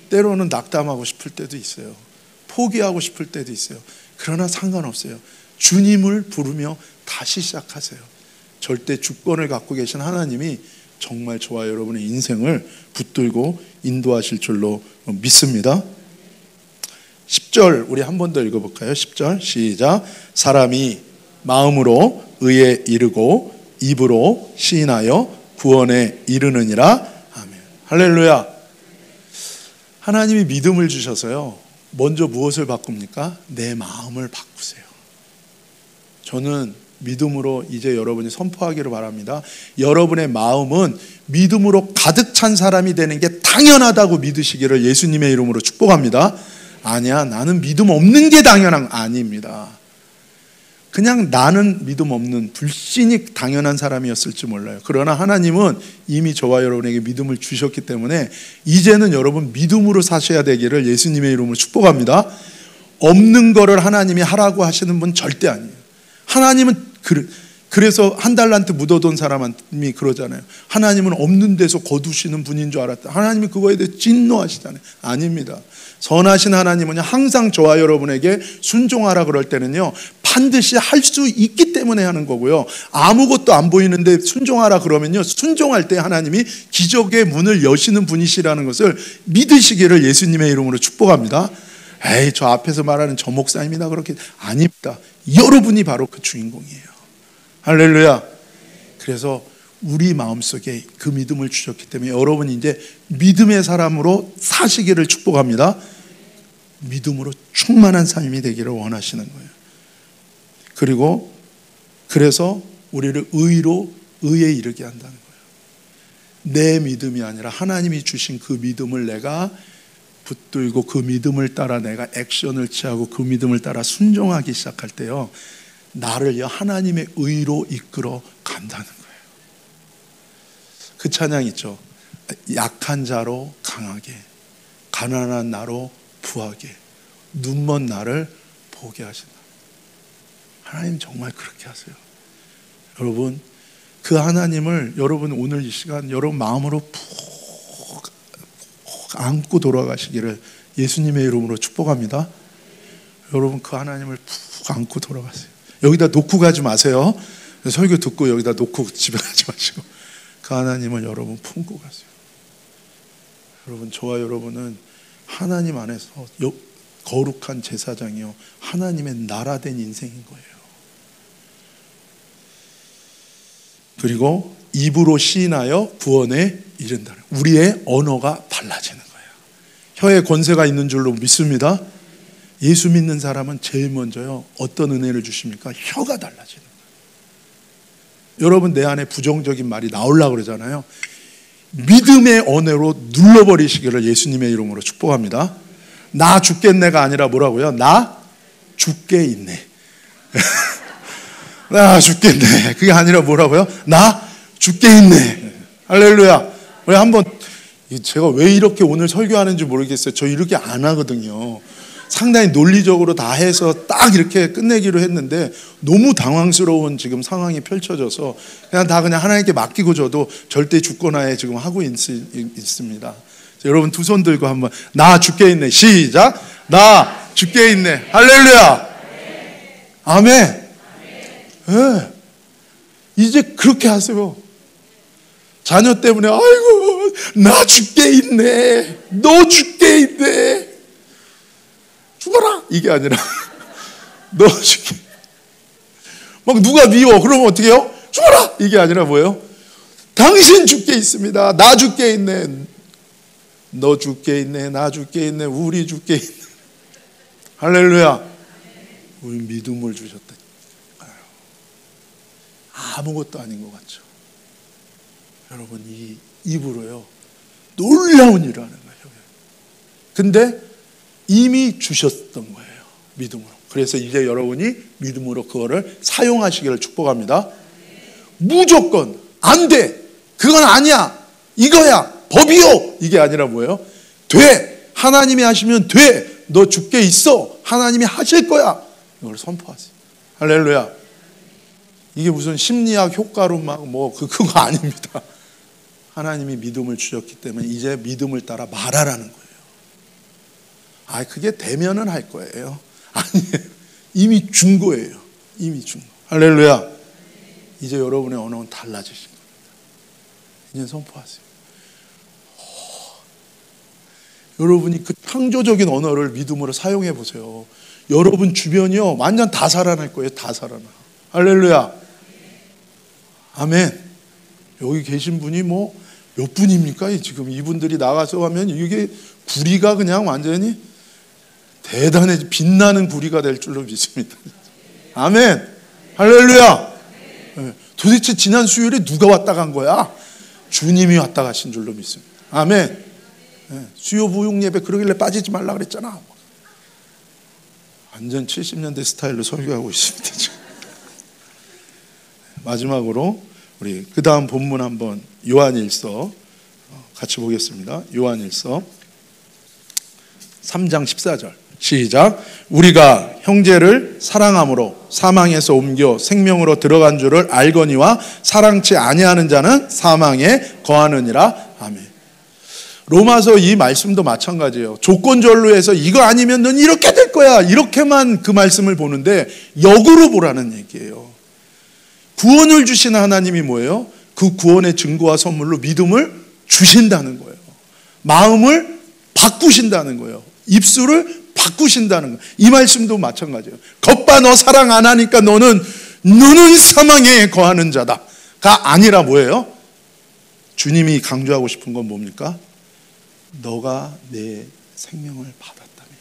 때로는 낙담하고 싶을 때도 있어요. 포기하고 싶을 때도 있어요. 그러나 상관없어요. 주님을 부르며 다시 시작하세요. 절대 주권을 갖고 계신 하나님이 정말 저와 여러분의 인생을 붙들고 인도하실 줄로 믿습니다. 10절 우리 한 번 더 읽어볼까요? 10절 시작. 사람이 마음으로 의에 이르고 입으로 시인하여 구원에 이르느니라. 아멘. 할렐루야. 하나님이 믿음을 주셔서요, 먼저 무엇을 바꿉니까? 내 마음을 바꾸세요. 저는 믿음으로 이제 여러분이 선포하기를 바랍니다. 여러분의 마음은 믿음으로 가득 찬 사람이 되는 게 당연하다고 믿으시기를 예수님의 이름으로 축복합니다. 아니야, 나는 믿음 없는 게 당연한, 아닙니다. 그냥 나는 믿음 없는 불신이 당연한 사람이었을지 몰라요. 그러나 하나님은 이미 저와 여러분에게 믿음을 주셨기 때문에 이제는 여러분 믿음으로 사셔야 되기를 예수님의 이름으로 축복합니다. 없는 거를 하나님이 하라고 하시는 분 절대 아니에요. 하나님은 그래서 한 달란트 묻어둔 사람이 그러잖아요. 하나님은 없는 데서 거두시는 분인 줄 알았다. 하나님이 그거에 대해 진노하시잖아요. 아닙니다. 선하신 하나님은 항상 저와 여러분에게 순종하라 그럴 때는요, 반드시 할 수 있기 때문에 하는 거고요. 아무것도 안 보이는데 순종하라 그러면요, 순종할 때 하나님이 기적의 문을 여시는 분이시라는 것을 믿으시기를 예수님의 이름으로 축복합니다. 에이, 저 앞에서 말하는 저 목사님이나 그렇게, 아닙니다. 여러분이 바로 그 주인공이에요. 할렐루야. 그래서 우리 마음속에 그 믿음을 주셨기 때문에 여러분이 이제 믿음의 사람으로 사시기를 축복합니다. 믿음으로 충만한 삶이 되기를 원하시는 거예요. 그리고 그래서 우리를 의에 이르게 한다는 거예요. 내 믿음이 아니라 하나님이 주신 그 믿음을 내가 붙들고 그 믿음을 따라 내가 액션을 취하고 그 믿음을 따라 순종하기 시작할 때요, 나를요 하나님의 의로 이끌어 간다는 거예요. 그 찬양 있죠. 약한 자로 강하게, 가난한 나로 부하게, 눈먼 나를 보게 하신다. 하나님 정말 그렇게 하세요. 여러분, 그 하나님을 여러분 오늘 이 시간 여러분 마음으로 푹 안고 돌아가시기를 예수님의 이름으로 축복합니다. 여러분 그 하나님을 푹 안고 돌아가세요. 여기다 놓고 가지 마세요. 설교 듣고 여기다 놓고 집에 가지 마시고 그 하나님을 여러분 품고 가세요. 여러분, 저와 여러분은 하나님 안에서 거룩한 제사장이요 하나님의 나라 된 인생인 거예요. 그리고 입으로 시인하여 구원에 이른다. 우리의 언어가 달라지는 거예요. 혀에 권세가 있는 줄로 믿습니다. 예수 믿는 사람은 제일 먼저요, 어떤 은혜를 주십니까? 혀가 달라지는 거예요. 여러분, 내 안에 부정적인 말이 나오려고 그러잖아요. 믿음의 언어로 눌러버리시기를 예수님의 이름으로 축복합니다. 나 죽겠네가 아니라 뭐라고요? 나 죽게 있네. 나 죽겠네. 그게 아니라 뭐라고요? 나 죽게 있네. 할렐루야. 우리 한번, 제가 왜 이렇게 오늘 설교하는지 모르겠어요. 저 이렇게 안 하거든요. 상당히 논리적으로 다 해서 딱 이렇게 끝내기로 했는데 너무 당황스러운 지금 상황이 펼쳐져서 그냥 하나님께 맡기고 저도 절대 죽거나에 지금 하고 있습니다. 여러분 두 손 들고 한번 나 죽게 있네. 시작. 나 죽게 있네. 할렐루야. 아멘. 네. 이제 그렇게 하세요. 자녀 때문에 아이고 나 죽게 있네. 너 죽게 있네. 죽어라 이게 아니라 너 죽게. 막 누가 미워 그러면 어떻게 해요? 죽어라 이게 아니라 뭐예요? 당신 죽게 있습니다. 나 죽게 있네. 너 죽게 있네. 나 죽게 있네. 우리 죽게 있네. 할렐루야. 우리 믿음을 주셨다. 아무것도 아닌 것 같죠. 여러분 이 입으로요 놀라운 일을 하는 거예요. 근데 이미 주셨던 거예요. 믿음으로. 그래서 이제 여러분이 믿음으로 그거를 사용하시기를 축복합니다. 무조건 안 돼. 그건 아니야. 이거야. 법이요. 이게 아니라 뭐예요? 돼. 하나님이 하시면 돼. 너 죽게 있어. 하나님이 하실 거야. 이걸 선포하세요. 할렐루야. 이게 무슨 심리학 효과로 그거 아닙니다. 하나님이 믿음을 주셨기 때문에 이제 믿음을 따라 말하라는 거예요. 그게 되면은 할 거예요. 아니에요. 이미 준 거예요. 이미 준 거. 할렐루야. 이제 여러분의 언어는 달라지신 겁니다. 이제 선포하세요. 여러분이 그 창조적인 언어를 믿음으로 사용해 보세요. 여러분 주변이요 완전 다 살아날 거예요. 다 살아나. 할렐루야. 아멘. 여기 계신 분이 몇 분입니까? 지금 이분들이 나가서 하면 이게 구리가 그냥 완전히 대단해 빛나는 구리가 될 줄로 믿습니다. 아멘. 할렐루야. 도대체 지난 수요일에 누가 왔다 간 거야? 주님이 왔다 가신 줄로 믿습니다. 아멘. 수요 부흥 예배 그러길래 빠지지 말라 그랬잖아. 완전 70년대 스타일로 설교하고 있습니다. 지금. 마지막으로 우리 그 다음 본문 한번 요한일서 같이 보겠습니다. 요한일서 3장 14절 시작. 우리가 형제를 사랑함으로 사망에서 옮겨 생명으로 들어간 줄을 알거니와 사랑치 아니하는 자는 사망에 거하느니라. 아멘. 로마서 이 말씀도 마찬가지예요. 조건절로 해서 이거 아니면 넌 이렇게 될 거야 이렇게만 그 말씀을 보는데 역으로 보라는 얘기예요. 구원을 주시는 하나님이 뭐예요? 그 구원의 증거와 선물로 믿음을 주신다는 거예요. 마음을 바꾸신다는 거예요. 입술을 바꾸신다는 거예요. 이 말씀도 마찬가지예요. 겉봐 너 사랑 안 하니까 너는 사망에 거하는 자다가 아니라 뭐예요? 주님이 강조하고 싶은 건 뭡니까? 너가 내 생명을 받았다면,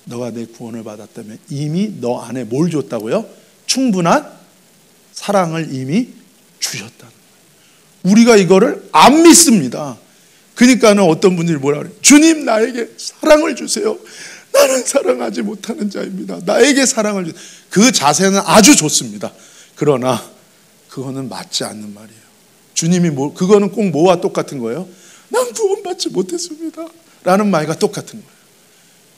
너가 내 구원을 받았다면 이미 너 안에 뭘 줬다고요? 충분한 사랑을 이미 주셨다는 거예요. 우리가 이거를 안 믿습니다. 그러니까는 어떤 분들이 뭐라 그래요? 주님 나에게 사랑을 주세요. 나는 사랑하지 못하는 자입니다. 나에게 사랑을 주세요. 그 자세는 아주 좋습니다. 그러나 그거는 맞지 않는 말이에요. 주님이 그거는 꼭 뭐와 똑같은 거예요? 난 구원받지 못했습니다 라는 말과 똑같은 거예요.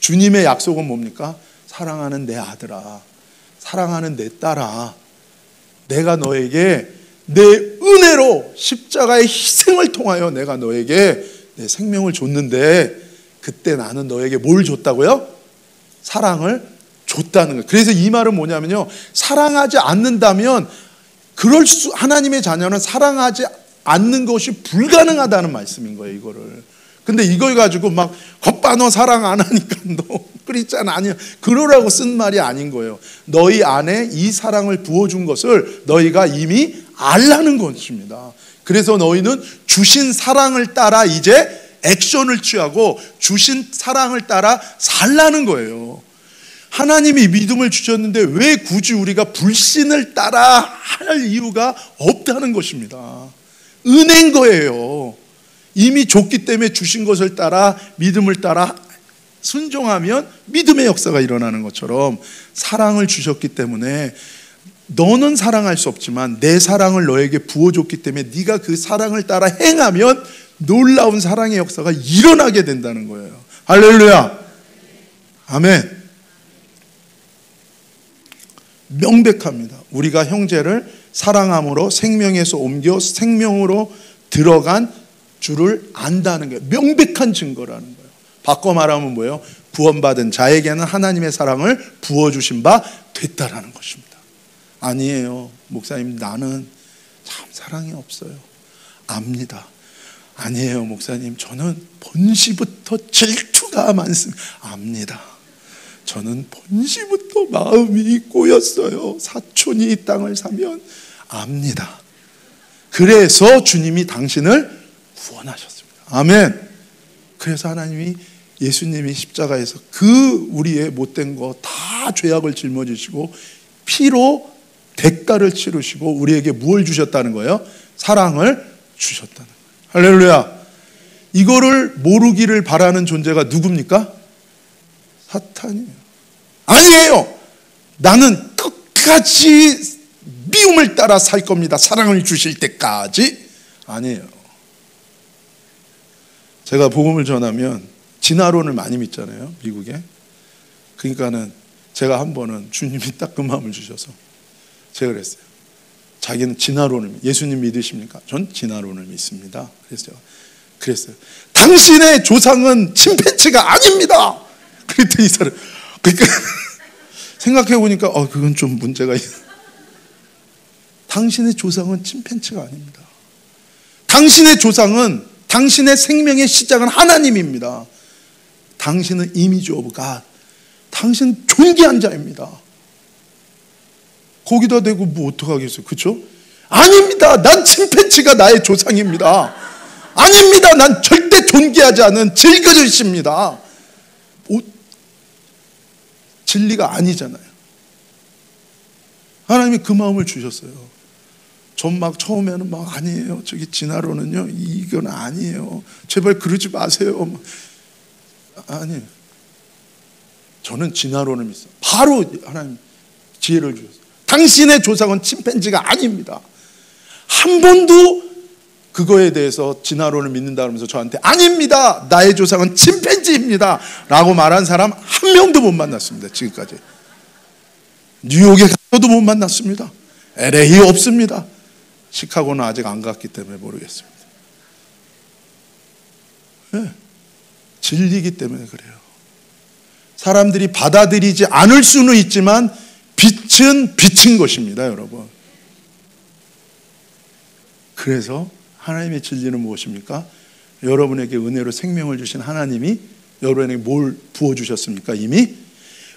주님의 약속은 뭡니까? 사랑하는 내 아들아, 사랑하는 내 딸아, 내가 너에게 내 은혜로 십자가의 희생을 통하여 내가 너에게 내 생명을 줬는데 그때 나는 너에게 뭘 줬다고요? 사랑을 줬다는 거예요. 그래서 이 말은 뭐냐면요, 사랑하지 않는다면 하나님의 자녀는 사랑하지 않는 것이 불가능하다는 말씀인 거예요. 이거를. 근데 이걸 가지고 겉봐 너 사랑 안 하니까 너 크리스찬 아니야 그러라고 쓴 말이 아닌 거예요. 너희 안에 이 사랑을 부어준 것을 너희가 이미 알라는 것입니다. 그래서 너희는 주신 사랑을 따라 이제 액션을 취하고 주신 사랑을 따라 살라는 거예요. 하나님이 믿음을 주셨는데 왜 굳이 우리가 불신을 따라 할 이유가 없다는 것입니다. 은혜인 거예요. 이미 줬기 때문에 주신 것을 따라 믿음을 따라 순종하면 믿음의 역사가 일어나는 것처럼 사랑을 주셨기 때문에 너는 사랑할 수 없지만 내 사랑을 너에게 부어줬기 때문에 네가 그 사랑을 따라 행하면 놀라운 사랑의 역사가 일어나게 된다는 거예요. 할렐루야. 아멘. 명백합니다. 우리가 형제를 사랑함으로 생명에서 옮겨 생명으로 들어간 줄을 안다는 거예요. 명백한 증거라는 거예요. 바꿔 말하면 뭐예요? 구원받은 자에게는 하나님의 사랑을 부어주신 바 됐다라는 것입니다. 아니에요. 목사님, 나는 참 사랑이 없어요. 압니다. 아니에요. 목사님, 저는 본시부터 질투가 많습니다. 압니다. 저는 본시부터 마음이 꼬였어요. 사촌이 이 땅을 사면 압니다. 그래서 주님이 당신을 구원하셨습니다. 아멘. 그래서 하나님이 예수님이 십자가에서 그 우리의 못된 거 다 죄악을 짊어지시고 피로 대가를 치르시고 우리에게 무엇을 주셨다는 거예요? 사랑을 주셨다는 거예요. 할렐루야. 이거를 모르기를 바라는 존재가 누굽니까? 사탄이에요. 아니에요. 나는 끝까지 미움을 따라 살 겁니다. 사랑을 주실 때까지. 아니에요. 제가 복음을 전하면 진화론을 많이 믿잖아요, 미국에. 그러니까는 제가 한 번은 주님이 딱 그 마음을 주셔서 제가 그랬어요. 자기는 진화론을 예수님 믿으십니까? 전 진화론을 믿습니다. 그래서 제가 그랬어요. 당신의 조상은 침팬지가 아닙니다. 그랬더니 이 사람, 그러니까 생각해 보니까 그건 좀 문제가 있어. 당신의 조상은 침팬지가 아닙니다. 당신의 조상은 당신의 생명의 시작은 하나님입니다. 당신은 이미지 오브 갓. 당신 존귀한 자입니다. 거기다 대고 뭐 어떡하겠어요? 그렇죠? 아닙니다. 난 침팬지가 나의 조상입니다. 아닙니다. 난 절대 존귀하지 않은 질그릇입니다. 진리가 아니잖아요. 하나님이 그 마음을 주셨어요. 전 막 처음에는 막 아니에요. 저기 진화론은요, 이건 아니에요. 제발 그러지 마세요. 아니에요. 저는 진화론을 믿어요. 바로 하나님 지혜를 주셨어요. 당신의 조상은 침팬지가 아닙니다. 한 번도 그거에 대해서 진화론을 믿는다 그러면서 저한테 아닙니다. 나의 조상은 침팬지입니다. 라고 말한 사람 한 명도 못 만났습니다. 지금까지. 뉴욕에 가서도 못 만났습니다. LA 없습니다. 시카고는 아직 안 갔기 때문에 모르겠습니다. 네. 진리이기 때문에 그래요. 사람들이 받아들이지 않을 수는 있지만 빛은 빛인 것입니다, 여러분. 그래서 하나님의 진리는 무엇입니까? 여러분에게 은혜로 생명을 주신 하나님이 여러분에게 뭘 부어주셨습니까? 이미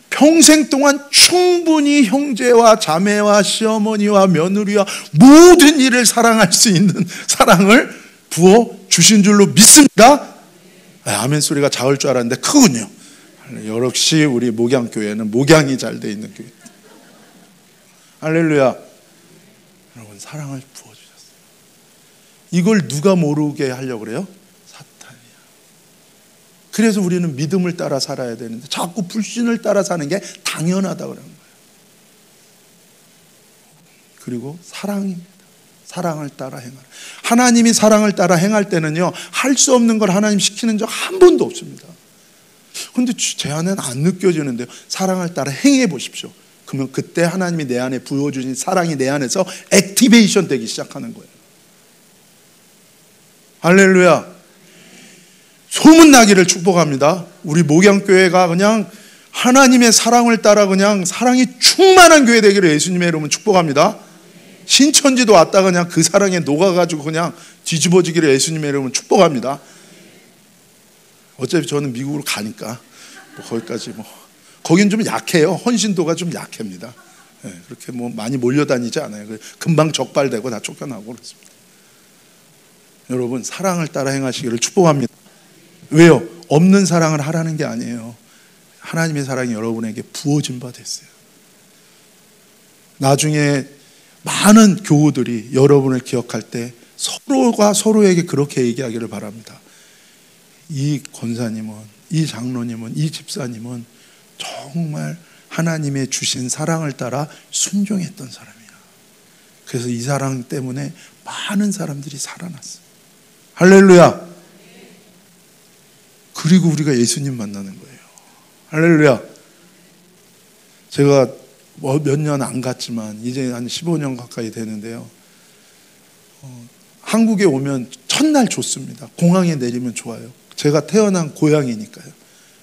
평생 동안 충분히 형제와 자매와 시어머니와 며느리와 모든 일을 사랑할 수 있는 사랑을 부어주신 줄로 믿습니다. 아멘 소리가 작을 줄 알았는데 크군요. 역시 우리 목양교회는 목양이 잘 돼 있는 교회. 할렐루야. 여러분, 사랑을 부어주셨어요. 이걸 누가 모르게 하려고 그래요? 사탄이야. 그래서 우리는 믿음을 따라 살아야 되는데 자꾸 불신을 따라 사는 게 당연하다고 그러는 거예요. 그리고 사랑입니다. 사랑을 따라 행하라. 하나님이 사랑을 따라 행할 때는요, 할 수 없는 걸 하나님 시키는 적 한 번도 없습니다. 그런데 제 안에는 안 느껴지는데요. 사랑을 따라 행해 보십시오. 그러면 그때 하나님이 내 안에 부어주신 사랑이 내 안에서 액티베이션 되기 시작하는 거예요. 할렐루야. 소문나기를 축복합니다. 우리 목양교회가 그냥 하나님의 사랑을 따라 그냥 사랑이 충만한 교회 되기를 예수님의 이름으로 축복합니다. 신천지도 왔다 그냥 그 사랑에 녹아가지고 그냥 뒤집어지기를 예수님의 이름으로 축복합니다. 어차피 저는 미국으로 가니까 뭐 거기까지 거긴 좀 약해요. 헌신도가 좀 약합니다. 그렇게 뭐 많이 몰려다니지 않아요. 금방 적발되고 다 쫓겨나고 그렇습니다. 여러분, 사랑을 따라 행하시기를 축복합니다. 왜요? 없는 사랑을 하라는 게 아니에요. 하나님의 사랑이 여러분에게 부어진 바 됐어요. 나중에 많은 교우들이 여러분을 기억할 때 서로가 서로에게 그렇게 얘기하기를 바랍니다. 이 권사님은, 이 장로님은, 이 집사님은 정말 하나님의 주신 사랑을 따라 순종했던 사람이야. 그래서 이 사랑 때문에 많은 사람들이 살아났어. 할렐루야. 그리고 우리가 예수님 만나는 거예요. 할렐루야. 제가 몇 년 안 갔지만 이제 한 15년 가까이 되는데요. 한국에 오면 첫날 좋습니다. 공항에 내리면 좋아요. 제가 태어난 고향이니까요.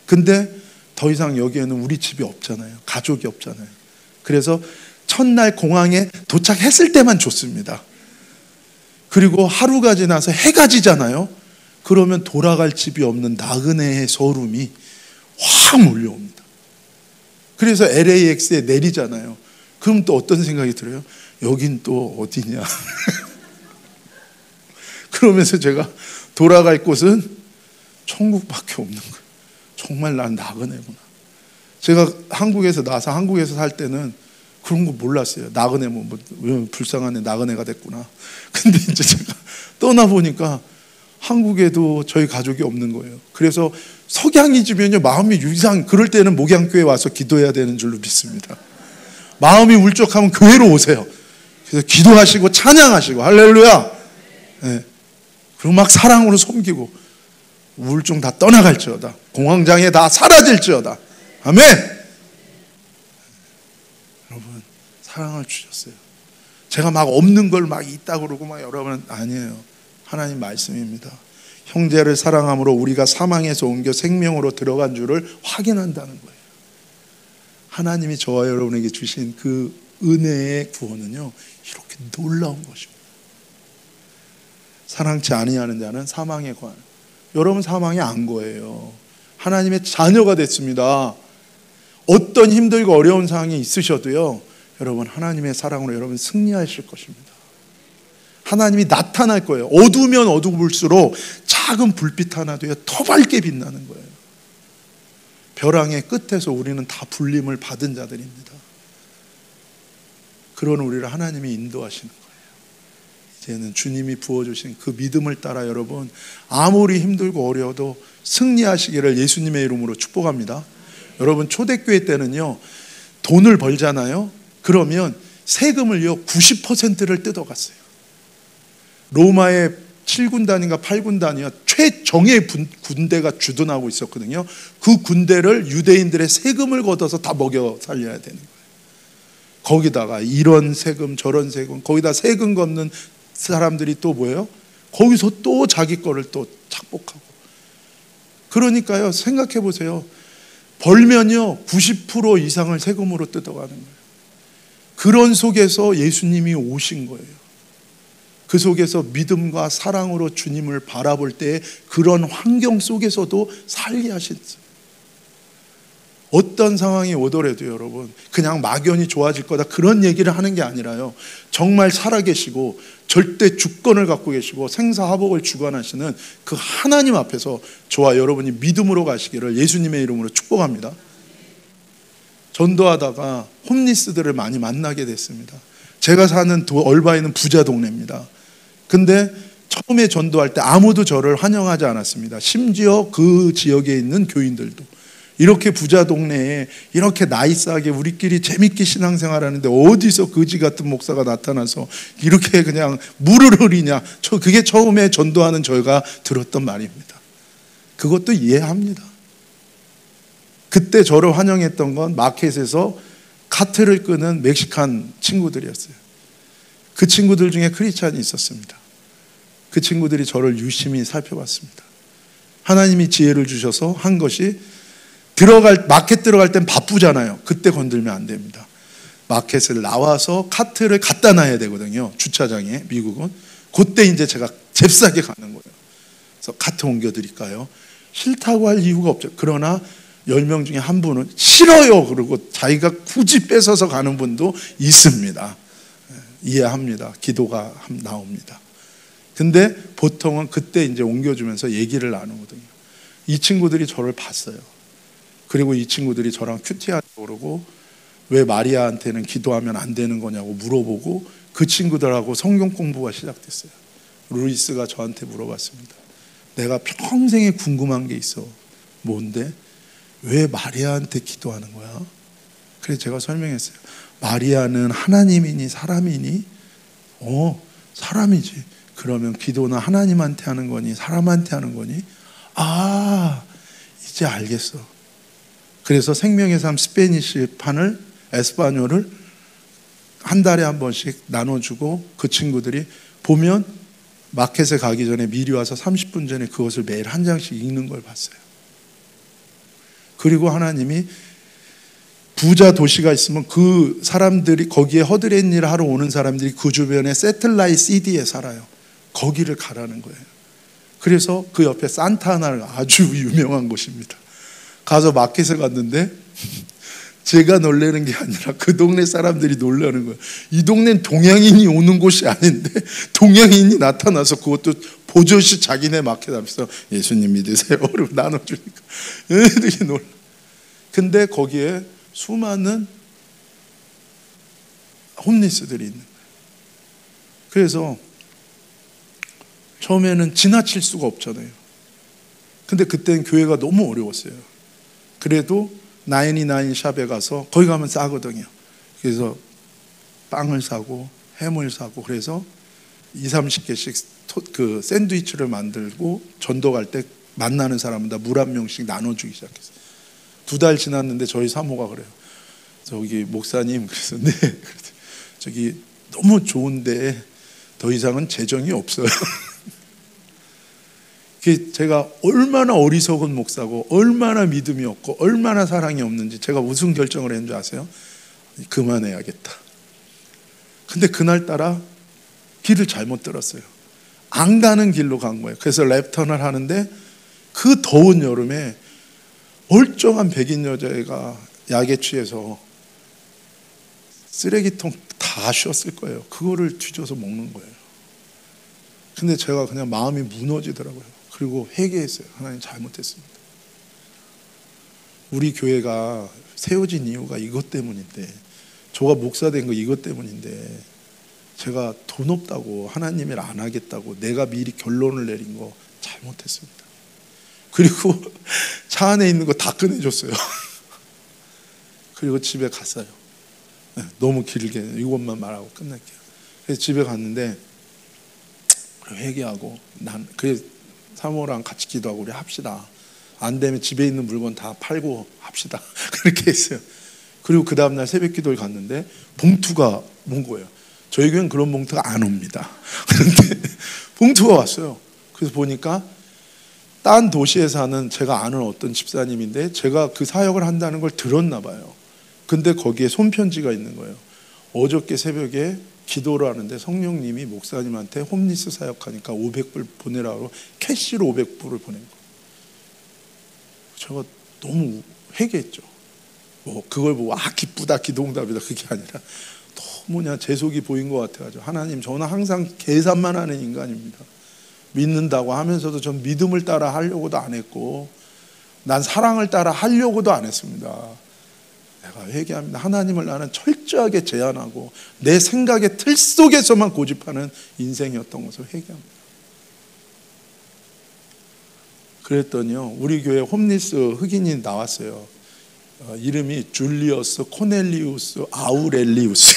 근데 더 이상 여기에는 우리 집이 없잖아요. 가족이 없잖아요. 그래서 첫날 공항에 도착했을 때만 좋습니다. 그리고 하루가 지나서 해가 지잖아요. 그러면 돌아갈 집이 없는 나그네의 서름이 확 몰려옵니다. 그래서 LAX에 내리잖아요. 그럼 또 어떤 생각이 들어요? 여긴 또 어디냐? 그러면서 제가 돌아갈 곳은 천국밖에 없는 거예요. 정말 난 나그네구나. 제가 한국에서 나서 한국에서 살 때는 그런 거 몰랐어요. 나그네 뭐 불쌍한 애 나그네가 됐구나. 근데 이제 제가 떠나보니까 한국에도 저희 가족이 없는 거예요. 그래서 석양이 지면요 마음이 그럴 때는 목양교회 와서 기도해야 되는 줄로 믿습니다. 마음이 울적하면 교회로 오세요. 그래서 기도하시고 찬양하시고 할렐루야. 네. 그리고 막 사랑으로 섬기고 우울증 다 떠나갈지어다. 공황장애 다 사라질지어다. 아멘. 여러분, 사랑을 주셨어요. 제가 막 없는 걸 막 있다고 그러고 막 여러분 아니에요. 하나님 말씀입니다. 형제를 사랑함으로 우리가 사망에서 옮겨 생명으로 들어간 줄을 확인한다는 거예요. 하나님이 저와 여러분에게 주신 그 은혜의 구원은요 이렇게 놀라운 것입니다. 사랑치 아니하는 자는 사망에 관. 여러분 사망이 안 거예요. 하나님의 자녀가 됐습니다. 어떤 힘들고 어려운 상황이 있으셔도요 여러분 하나님의 사랑으로 여러분 승리하실 것입니다. 하나님이 나타날 거예요. 어두우면 어두울수록 작은 불빛 하나도요 더 밝게 빛나는 거예요. 벼랑의 끝에서 우리는 다 불림을 받은 자들입니다. 그런 우리를 하나님이 인도하시는 거예요. 이제는 주님이 부어주신 그 믿음을 따라 여러분 아무리 힘들고 어려워도 승리하시기를 예수님의 이름으로 축복합니다. 여러분 초대교회 때는요 돈을 벌잖아요. 그러면 세금을요 90%를 뜯어갔어요. 로마의 7군단인가 8군단이요 최정예 군대가 주둔하고 있었거든요. 그 군대를 유대인들의 세금을 걷어서 다 먹여 살려야 되는 거예요. 거기다가 이런 세금 저런 세금 거기다 세금 걷는 사람들이 또 뭐예요? 거기서 또 자기 거를 또 착복하고. 그러니까요 생각해 보세요. 벌면요 90% 이상을 세금으로 뜯어가는 거예요. 그런 속에서 예수님이 오신 거예요. 그 속에서 믿음과 사랑으로 주님을 바라볼 때 그런 환경 속에서도 살게 하셨어요. 어떤 상황이 오더라도 여러분 그냥 막연히 좋아질 거다 그런 얘기를 하는 게 아니라요 정말 살아계시고 절대 주권을 갖고 계시고 생사화복을 주관하시는 그 하나님 앞에서 저와 여러분이 믿음으로 가시기를 예수님의 이름으로 축복합니다. 전도하다가 홈리스들을 많이 만나게 됐습니다. 제가 사는 얼바이는 부자 동네입니다. 근데 처음에 전도할 때 아무도 저를 환영하지 않았습니다. 심지어 그 지역에 있는 교인들도. 이렇게 부자 동네에 이렇게 나이스하게 우리끼리 재밌게 신앙생활하는데 어디서 거지 같은 목사가 나타나서 이렇게 그냥 물을 흐리냐. 그게 처음에 전도하는 저희가 들었던 말입니다. 그것도 이해합니다. 그때 저를 환영했던 건 마켓에서 카트를 끄는 멕시칸 친구들이었어요. 그 친구들 중에 크리스찬이 있었습니다. 그 친구들이 저를 유심히 살펴봤습니다. 하나님이 지혜를 주셔서 한 것이 마켓 들어갈 땐 바쁘잖아요. 그때 건들면 안 됩니다. 마켓을 나와서 카트를 갖다 놔야 되거든요. 주차장에 미국은. 그때 이제 제가 잽싸게 가는 거예요. 그래서 카트 옮겨드릴까요? 싫다고 할 이유가 없죠. 그러나 10명 중에 한 분은 싫어요 그러고 자기가 굳이 뺏어서 가는 분도 있습니다. 이해합니다. 기도가 나옵니다. 근데 보통은 그때 이제 옮겨주면서 얘기를 나누거든요. 이 친구들이 저를 봤어요. 그리고 이 친구들이 저랑 큐티하고 그러고 왜 마리아한테는 기도하면 안 되는 거냐고 물어보고 그 친구들하고 성경 공부가 시작됐어요. 루이스가 저한테 물어봤습니다. 내가 평생에 궁금한 게 있어. 뭔데? 왜 마리아한테 기도하는 거야? 그래서 제가 설명했어요. 마리아는 하나님이니 사람이니? 사람이지. 그러면 기도는 하나님한테 하는 거니 사람한테 하는 거니? 아, 이제 알겠어. 그래서 생명의 삶 스페니시 판을 에스파뇰을 한 달에 한 번씩 나눠주고 그 친구들이 보면 마켓에 가기 전에 미리 와서 30분 전에 그것을 매일 한 장씩 읽는 걸 봤어요. 그리고 하나님이 부자 도시가 있으면 그 사람들이 거기에 허드렛 일을 하러 오는 사람들이 그 주변에 세틀라이트 시티에 살아요. 거기를 가라는 거예요. 그래서 그 옆에 산타나가 아주 유명한 곳입니다. 가서 마켓에 갔는데 제가 놀라는 게 아니라 그 동네 사람들이 놀라는 거예요. 이 동네는 동양인이 오는 곳이 아닌데 동양인이 나타나서 그것도 보조시 자기네 마켓 앞에서 예수님 믿으세요? 그러고 나눠주니까 애들이 놀라. 근데 거기에 수많은 홈리스들이 있는 거예요. 그래서 처음에는 지나칠 수가 없잖아요. 근데 그때는 교회가 너무 어려웠어요. 그래도 99 샵에 가서 거기 가면 싸거든요. 그래서 빵을 사고 햄을 사고 그래서 20-30개씩 그 샌드위치를 만들고 전도 갈 때 만나는 사람마다 물 한 명씩 나눠주기 시작했어요. 2달 지났는데 저희 사모가 그래요. 저기 목사님 그래서 네 저기 너무 좋은데 더 이상은 재정이 없어요. 제가 얼마나 어리석은 목사고 얼마나 믿음이 없고 얼마나 사랑이 없는지 제가 무슨 결정을 했는지 아세요? 그만해야겠다. 근데 그날따라 길을 잘못 들었어요. 안 가는 길로 간 거예요. 그래서 랩턴을 하는데 그 더운 여름에 멀쩡한 백인 여자애가 약에 취해서 쓰레기통 다 쉬었을 거예요. 그거를 뒤져서 먹는 거예요. 근데 제가 그냥 마음이 무너지더라고요. 그리고 회개했어요. 하나님 잘못했습니다. 우리 교회가 세워진 이유가 이것 때문인데 저가 목사 된 거 이것 때문인데 제가 돈 없다고 하나님 일 안 하겠다고 내가 미리 결론을 내린 거 잘못했습니다. 그리고 차 안에 있는 거 다 꺼내줬어요. 그리고 집에 갔어요. 너무 길게 이것만 말하고 끝낼게요. 그래서 집에 갔는데 회개하고 그래서 사모랑 같이 기도하고 우리 합시다. 안 되면 집에 있는 물건 다 팔고 합시다. 그렇게 했어요. 그리고 그 다음날 새벽 기도를 갔는데 봉투가 온 거예요. 저희 교회는 그런 봉투가 안 옵니다. 그런데 봉투가 왔어요. 그래서 보니까 딴 도시에 사는 제가 아는 어떤 집사님인데 제가 그 사역을 한다는 걸 들었나 봐요. 근데 거기에 손편지가 있는 거예요. 어저께 새벽에 기도를 하는데 성령님이 목사님한테 홈리스 사역하니까 500불 보내라고 캐시로 500불을 보낸 거예요. 제가 너무 회개했죠. 뭐 그걸 보고 기쁘다 기도응답이다 그게 아니라 너무냐 제 속이 보인 것 같아가지고 하나님 저는 항상 계산만 하는 인간입니다. 믿는다고 하면서도 전 믿음을 따라 하려고도 안 했고 난 사랑을 따라 하려고도 안 했습니다. 내가 회개합니다. 하나님을 나는 철저하게 제한하고 내 생각의 틀 속에서만 고집하는 인생이었던 것을 회개합니다. 그랬더니요 우리 교회 홈리스 흑인이 나왔어요. 이름이 줄리어스 코넬리우스 아우렐리우스.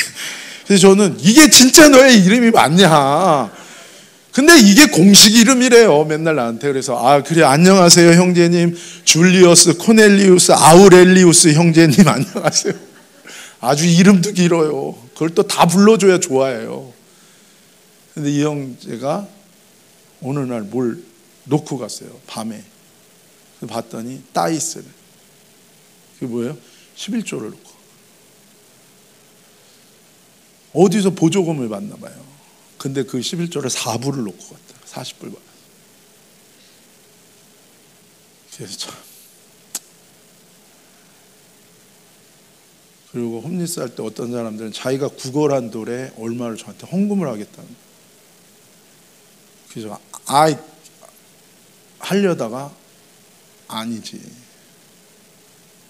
그래서 저는 이게 진짜 너의 이름이 맞냐? 근데 이게 공식 이름이래요. 맨날 나한테. 그래서 그래 안녕하세요 형제님. 줄리어스 코넬리우스 아우렐리우스 형제님 안녕하세요. 아주 이름도 길어요. 그걸 또 다 불러줘야 좋아해요. 근데 이 형제가 어느 날 뭘 놓고 갔어요. 밤에. 봤더니 따이스를. 그게 뭐예요? 11조를 놓고. 어디서 보조금을 받나 봐요. 근데 그 11조를 4불을 놓고 갔다. 40불 받았어요. 그래서 참 그리고 홈리스 할 때 어떤 사람들은 자기가 구걸한 돌에 얼마를 저한테 헌금을 하겠다는 거예요. 그래서 하려다가 아니지.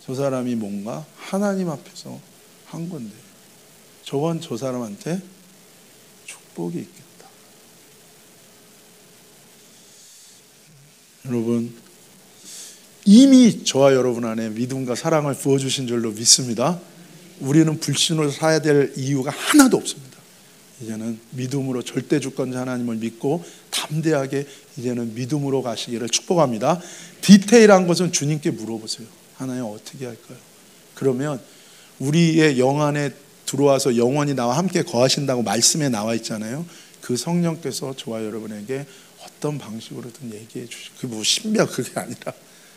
저 사람이 뭔가 하나님 앞에서 한 건데 저건 저 사람한테 축복이 있겠다. 여러분, 이미 저와 여러분 안에 믿음과 사랑을 부어주신 줄로 믿습니다. 우리는 불신으로 살아야 될 이유가 하나도 없습니다. 이제는 믿음으로 절대주권자 하나님을 믿고 담대하게 이제는 믿음으로 가시기를 축복합니다. 디테일한 것은 주님께 물어보세요. 하나님 어떻게 할까요? 그러면 우리의 영 안에 들어와서 영원히 나와 함께 거하신다고 말씀에 나와 있잖아요. 그 성령께서 저와 여러분에게 어떤 방식으로든 얘기해 주시고, 그게 뭐 신비한 그게 아니라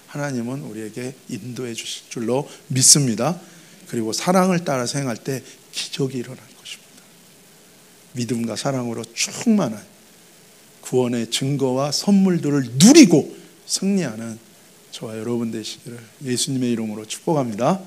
하나님은 우리에게 인도해 주실 줄로 믿습니다. 그리고 사랑을 따라 행할 때 기적이 일어날 것입니다. 믿음과 사랑으로 충만한 구원의 증거와 선물들을 누리고 승리하는 저와 여러분 되시기를 예수님의 이름으로 축복합니다.